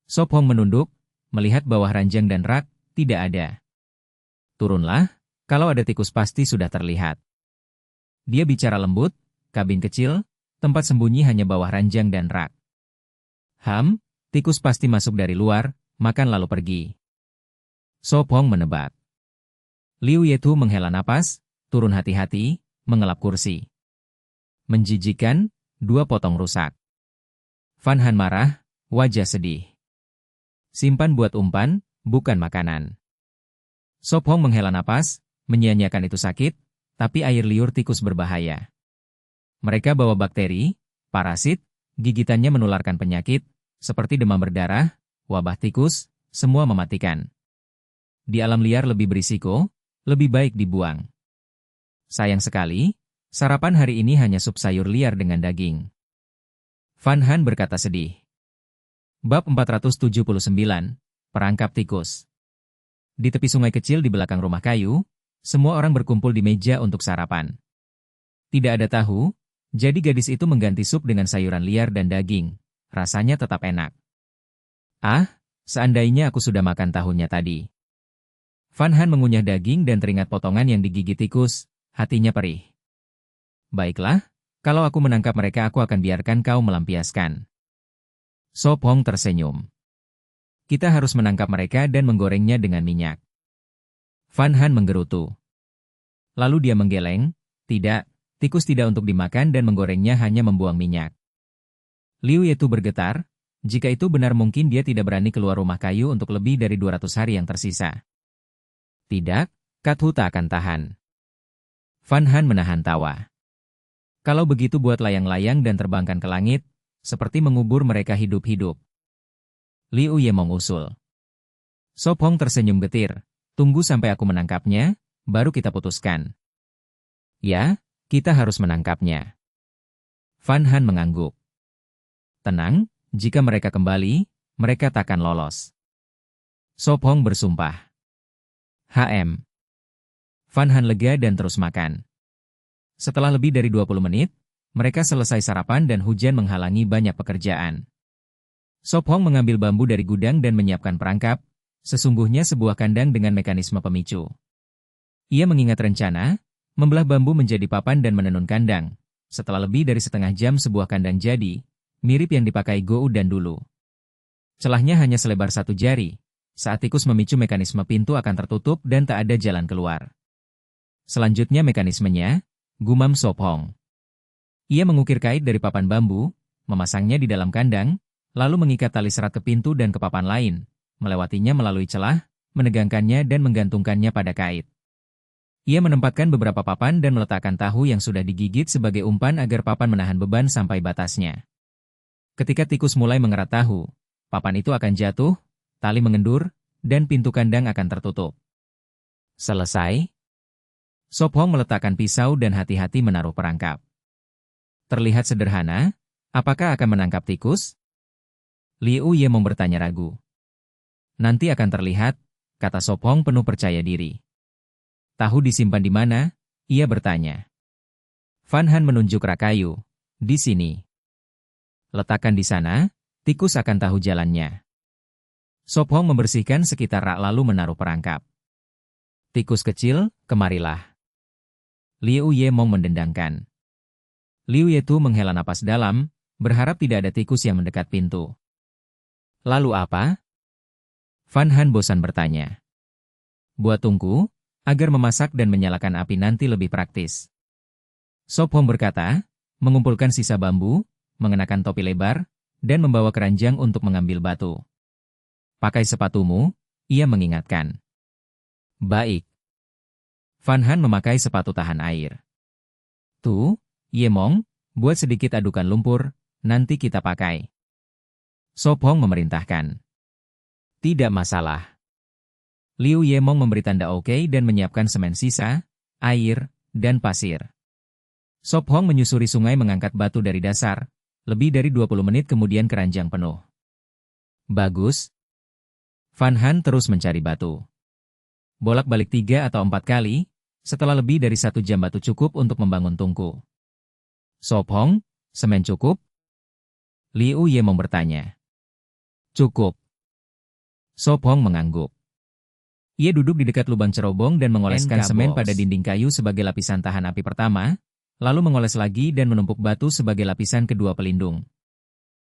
Sop Hong menunduk, melihat bawah ranjang dan rak, tidak ada. Turunlah, kalau ada tikus pasti sudah terlihat. Dia bicara lembut, kabin kecil, tempat sembunyi hanya bawah ranjang dan rak. Tikus pasti masuk dari luar, makan lalu pergi. Sop Hong menebak. Liu Yetu menghela napas, turun hati-hati, mengelap kursi. Menjijikan, 2 potong rusak. Fan Han marah, wajah sedih. Simpan buat umpan, bukan makanan. Sop Hong menghela napas, menyia-nyiakan itu sakit, tapi air liur tikus berbahaya. Mereka bawa bakteri, parasit, gigitannya menularkan penyakit, seperti demam berdarah, wabah tikus, semua mematikan. Di alam liar lebih berisiko, lebih baik dibuang. Sayang sekali, sarapan hari ini hanya sup sayur liar dengan daging. Fan Han berkata sedih. Bab 479, Perangkap Tikus. Di tepi sungai kecil di belakang rumah kayu, semua orang berkumpul di meja untuk sarapan. Tidak ada tahu, jadi gadis itu mengganti sup dengan sayuran liar dan daging. Rasanya tetap enak. Ah, seandainya aku sudah makan tahunnya tadi. Fan Han mengunyah daging dan teringat potongan yang digigit tikus, hatinya perih. Baiklah, kalau aku menangkap mereka aku akan biarkan kau melampiaskan. Sop Hong tersenyum. Kita harus menangkap mereka dan menggorengnya dengan minyak. Fan Han menggerutu. Lalu dia menggeleng, tidak, tikus tidak untuk dimakan dan menggorengnya hanya membuang minyak. Liu Yetu bergetar, jika itu benar mungkin dia tidak berani keluar rumah kayu untuk lebih dari 200 hari yang tersisa. Tidak, Kathu tak akan tahan. Fan Han menahan tawa. Kalau begitu buat layang-layang dan terbangkan ke langit, seperti mengubur mereka hidup-hidup. Liu Yemong usul. Sop Hong tersenyum getir. Tunggu sampai aku menangkapnya, baru kita putuskan. Ya, kita harus menangkapnya. Fan Han mengangguk. Tenang, jika mereka kembali, mereka takkan lolos. Sop Hong bersumpah. Fan Han lega dan terus makan. Setelah lebih dari 20 menit, mereka selesai sarapan dan hujan menghalangi banyak pekerjaan. Sop Hong mengambil bambu dari gudang dan menyiapkan perangkap, sesungguhnya sebuah kandang dengan mekanisme pemicu. Ia mengingat rencana, membelah bambu menjadi papan dan menenun kandang. Setelah lebih dari setengah jam sebuah kandang jadi, mirip yang dipakai Go Udan dulu. Celahnya hanya selebar 1 jari. Saat tikus memicu mekanisme pintu akan tertutup dan tak ada jalan keluar. Selanjutnya mekanismenya, gumam Sop Hong. Ia mengukir kait dari papan bambu, memasangnya di dalam kandang, lalu mengikat tali serat ke pintu dan ke papan lain, melewatinya melalui celah, menegangkannya dan menggantungkannya pada kait. Ia menempatkan beberapa papan dan meletakkan tahu yang sudah digigit sebagai umpan agar papan menahan beban sampai batasnya. Ketika tikus mulai mengerat tahu, papan itu akan jatuh, tali mengendur, dan pintu kandang akan tertutup. Selesai. Sop Hong meletakkan pisau dan hati-hati menaruh perangkap. Terlihat sederhana, apakah akan menangkap tikus? Liu Yemong bertanya ragu. Nanti akan terlihat, kata Sop Hong penuh percaya diri. Tahu disimpan di mana? Ia bertanya. Fan Han menunjuk rak kayu. Di sini. Letakkan di sana, tikus akan tahu jalannya. Sop Hong membersihkan sekitar rak lalu menaruh perangkap. Tikus kecil, kemarilah. Liu Yemong mendendangkan. Liu Yetu menghela napas dalam, berharap tidak ada tikus yang mendekat pintu. Lalu apa? Fan Han bosan bertanya. Buat tungku, agar memasak dan menyalakan api nanti lebih praktis. Sop Hong berkata, mengumpulkan sisa bambu, mengenakan topi lebar, dan membawa keranjang untuk mengambil batu. Pakai sepatumu, ia mengingatkan. Baik. Fan Han memakai sepatu tahan air. Tuh, Yemong, buat sedikit adukan lumpur, nanti kita pakai. Sop Hong memerintahkan. Tidak masalah. Liu Yemong memberi tanda oke dan menyiapkan semen sisa, air, dan pasir. Sop Hong menyusuri sungai mengangkat batu dari dasar, lebih dari 20 menit kemudian keranjang penuh. Bagus. Fan Han terus mencari batu. Bolak-balik 3 atau 4 kali, setelah lebih dari 1 jam batu cukup untuk membangun tungku. Sop Hong, semen cukup? Liu Yemong bertanya. Cukup. Sop Hong mengangguk. Ia duduk di dekat lubang cerobong dan mengoleskan semen pada dinding kayu sebagai lapisan tahan api pertama, lalu mengoles lagi dan menumpuk batu sebagai lapisan kedua pelindung.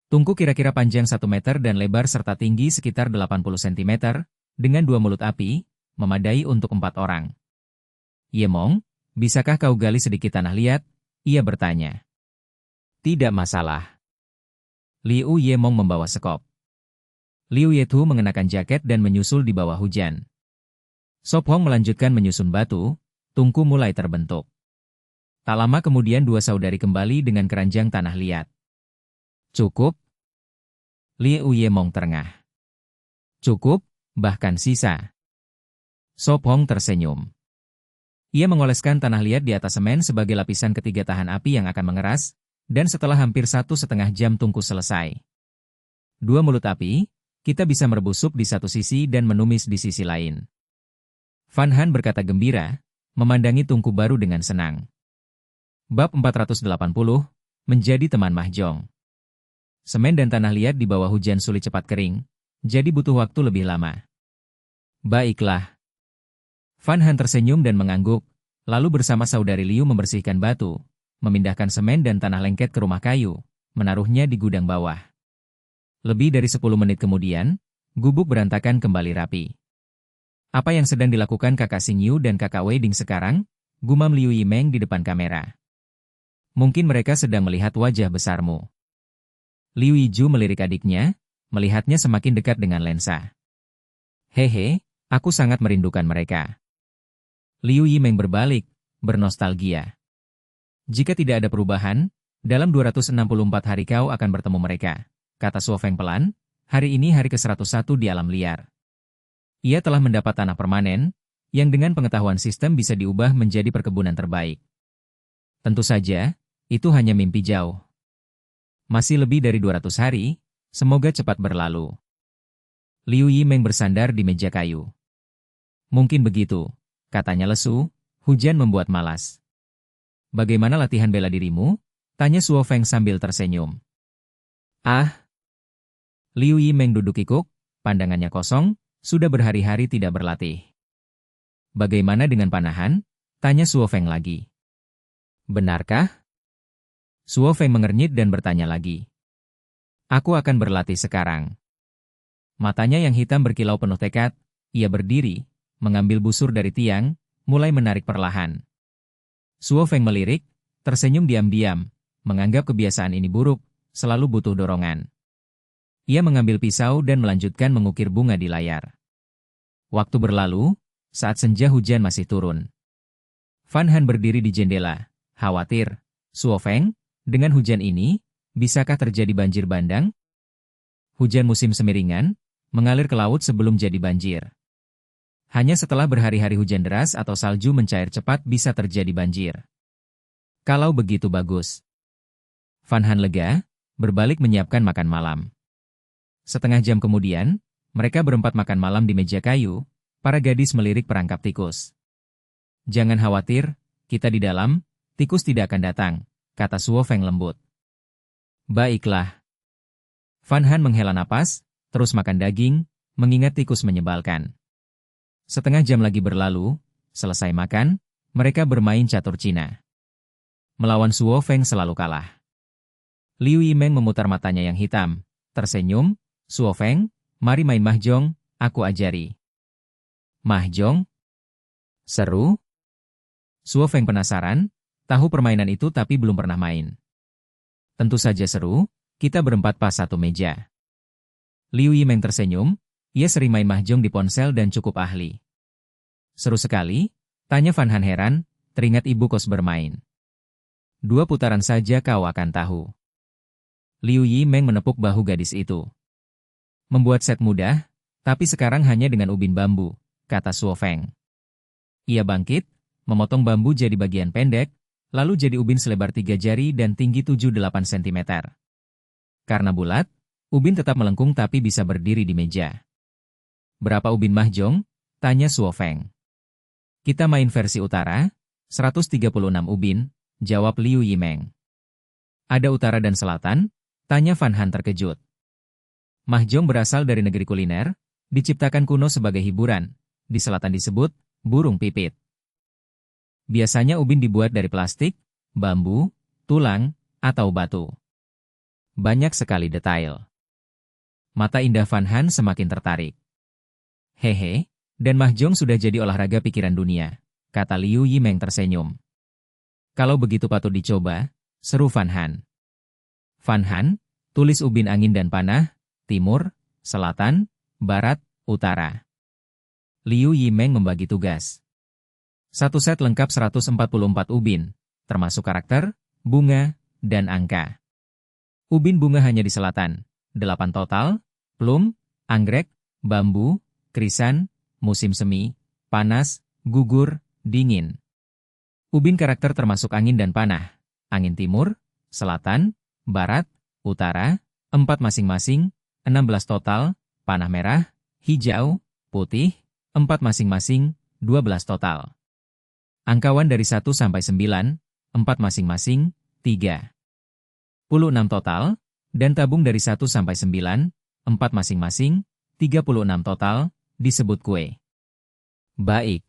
Tungku kira-kira panjang 1 meter dan lebar serta tinggi sekitar 80 cm, dengan 2 mulut api, memadai untuk 4 orang. Yemong, bisakah kau gali sedikit tanah liat? Ia bertanya. Tidak masalah. Liu Yemong membawa sekop. Liu Yetu mengenakan jaket dan menyusul di bawah hujan. Sop Hong melanjutkan menyusun batu, tungku mulai terbentuk. Tak lama kemudian 2 saudari kembali dengan keranjang tanah liat. Cukup? Liu Yemong terengah. Cukup, bahkan sisa. Sop Hong tersenyum. Ia mengoleskan tanah liat di atas semen sebagai lapisan ketiga tahan api yang akan mengeras, dan setelah hampir 1,5 jam tungku selesai. 2 mulut api, kita bisa merebus sup di satu sisi dan menumis di sisi lain. Fan Han berkata gembira, memandangi tungku baru dengan senang. Bab 480, menjadi teman mahjong. Semen dan tanah liat di bawah hujan sulit cepat kering, jadi butuh waktu lebih lama. Baiklah. Fan Han tersenyum dan mengangguk, lalu bersama saudari Liu membersihkan batu, memindahkan semen dan tanah lengket ke rumah kayu, menaruhnya di gudang bawah. Lebih dari 10 menit kemudian, gubuk berantakan kembali rapi. Apa yang sedang dilakukan kakak Xing Yu dan kakak Wei Ding sekarang? Gumam Liu Yimeng di depan kamera. Mungkin mereka sedang melihat wajah besarmu. Liu Yiju melirik adiknya, melihatnya semakin dekat dengan lensa. Hehe, aku sangat merindukan mereka. Liu Yimeng berbalik, bernostalgia. Jika tidak ada perubahan, Dalam 264 hari kau akan bertemu mereka, kata Suo Feng pelan. Hari ini hari ke-101 di alam liar. Ia telah mendapat tanah permanen, yang dengan pengetahuan sistem bisa diubah menjadi perkebunan terbaik. Tentu saja, itu hanya mimpi jauh. Masih lebih dari 200 hari, semoga cepat berlalu. Liu Yimeng bersandar di meja kayu. Mungkin begitu, katanya lesu, hujan membuat malas. Bagaimana latihan bela dirimu? Tanya Suo Feng sambil tersenyum. Ah! Liu Yimeng duduk kikuk, pandangannya kosong, sudah berhari-hari tidak berlatih. Bagaimana dengan panahan? Tanya Suo Feng lagi. Benarkah? Suo Feng mengernyit dan bertanya lagi. Aku akan berlatih sekarang. Matanya yang hitam berkilau penuh tekad, ia berdiri, mengambil busur dari tiang, mulai menarik perlahan. Suo Feng melirik, tersenyum diam-diam, menganggap kebiasaan ini buruk, selalu butuh dorongan. Ia mengambil pisau dan melanjutkan mengukir bunga di layar. Waktu berlalu, saat senja hujan masih turun. Fan Han berdiri di jendela, khawatir. Suo Feng, dengan hujan ini, bisakah terjadi banjir bandang? Hujan musim semi-ringan, mengalir ke laut sebelum jadi banjir. Hanya setelah berhari-hari hujan deras atau salju mencair cepat bisa terjadi banjir. Kalau begitu bagus. Fan Han lega, berbalik menyiapkan makan malam. Setengah jam kemudian, mereka berempat makan malam di meja kayu, para gadis melirik perangkap tikus. Jangan khawatir, kita di dalam, tikus tidak akan datang, kata Suo Feng lembut. Baiklah. Fan Han menghela napas, terus makan daging, mengingat tikus menyebalkan. Setengah jam lagi berlalu, selesai makan, mereka bermain catur Cina. Melawan Suo Feng selalu kalah. Liu Yimeng memutar matanya yang hitam, tersenyum. Suo Feng, mari main mahjong, aku ajari. Mahjong? Seru? Suo Feng penasaran, tahu permainan itu tapi belum pernah main. Tentu saja seru, kita berempat pas satu meja. Liu Yimeng tersenyum, ia sering main mahjong di ponsel dan cukup ahli. Seru sekali, tanya Fan Han heran, teringat ibu kos bermain. 2 putaran saja kau akan tahu. Liu Yimeng menepuk bahu gadis itu. Membuat set mudah, tapi sekarang hanya dengan ubin bambu, kata Suo Feng. Ia bangkit, memotong bambu jadi bagian pendek, lalu jadi ubin selebar 3 jari dan tinggi 7-8 cm. Karena bulat, ubin tetap melengkung tapi bisa berdiri di meja. Berapa ubin mahjong? Tanya Suo Feng. Kita main versi utara, 136 ubin, jawab Liu Yimeng. Ada utara dan selatan? Tanya Fan Han terkejut. Mahjong berasal dari negeri kuliner, diciptakan kuno sebagai hiburan, di selatan disebut burung pipit. Biasanya ubin dibuat dari plastik, bambu, tulang, atau batu. Banyak sekali detail. Mata indah Fan Han semakin tertarik. Hehe, dan mahjong sudah jadi olahraga pikiran dunia, kata Liu Yimeng tersenyum. Kalau begitu patut dicoba, seru Fan Han. Fan Han, tulis ubin angin dan panah, timur, selatan, barat, utara. Liu Yimeng membagi tugas. Satu set lengkap 144 ubin, termasuk karakter, bunga, dan angka. Ubin bunga hanya di selatan, 8 total, plum, anggrek, bambu, krisan, musim semi, panas, gugur, dingin. Ubin karakter termasuk angin dan panah, angin timur, selatan, barat, utara, 4 masing-masing, 16 total, panah merah, hijau, putih, 4 masing-masing, 12 total. Angkawan dari 1 sampai 9, 4 masing-masing, 3. 36 total, dan tabung dari 1 sampai 9, 4 masing-masing, 36 total, disebut kue. Baik.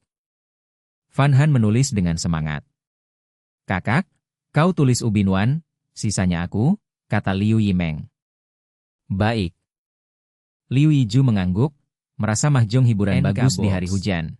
Fan Han menulis dengan semangat. Kakak, kau tulis ubin Wan, sisanya aku, kata Liu Yimeng. Baik. Liu Yiju mengangguk, merasa mahjong hiburan bagus di hari hujan.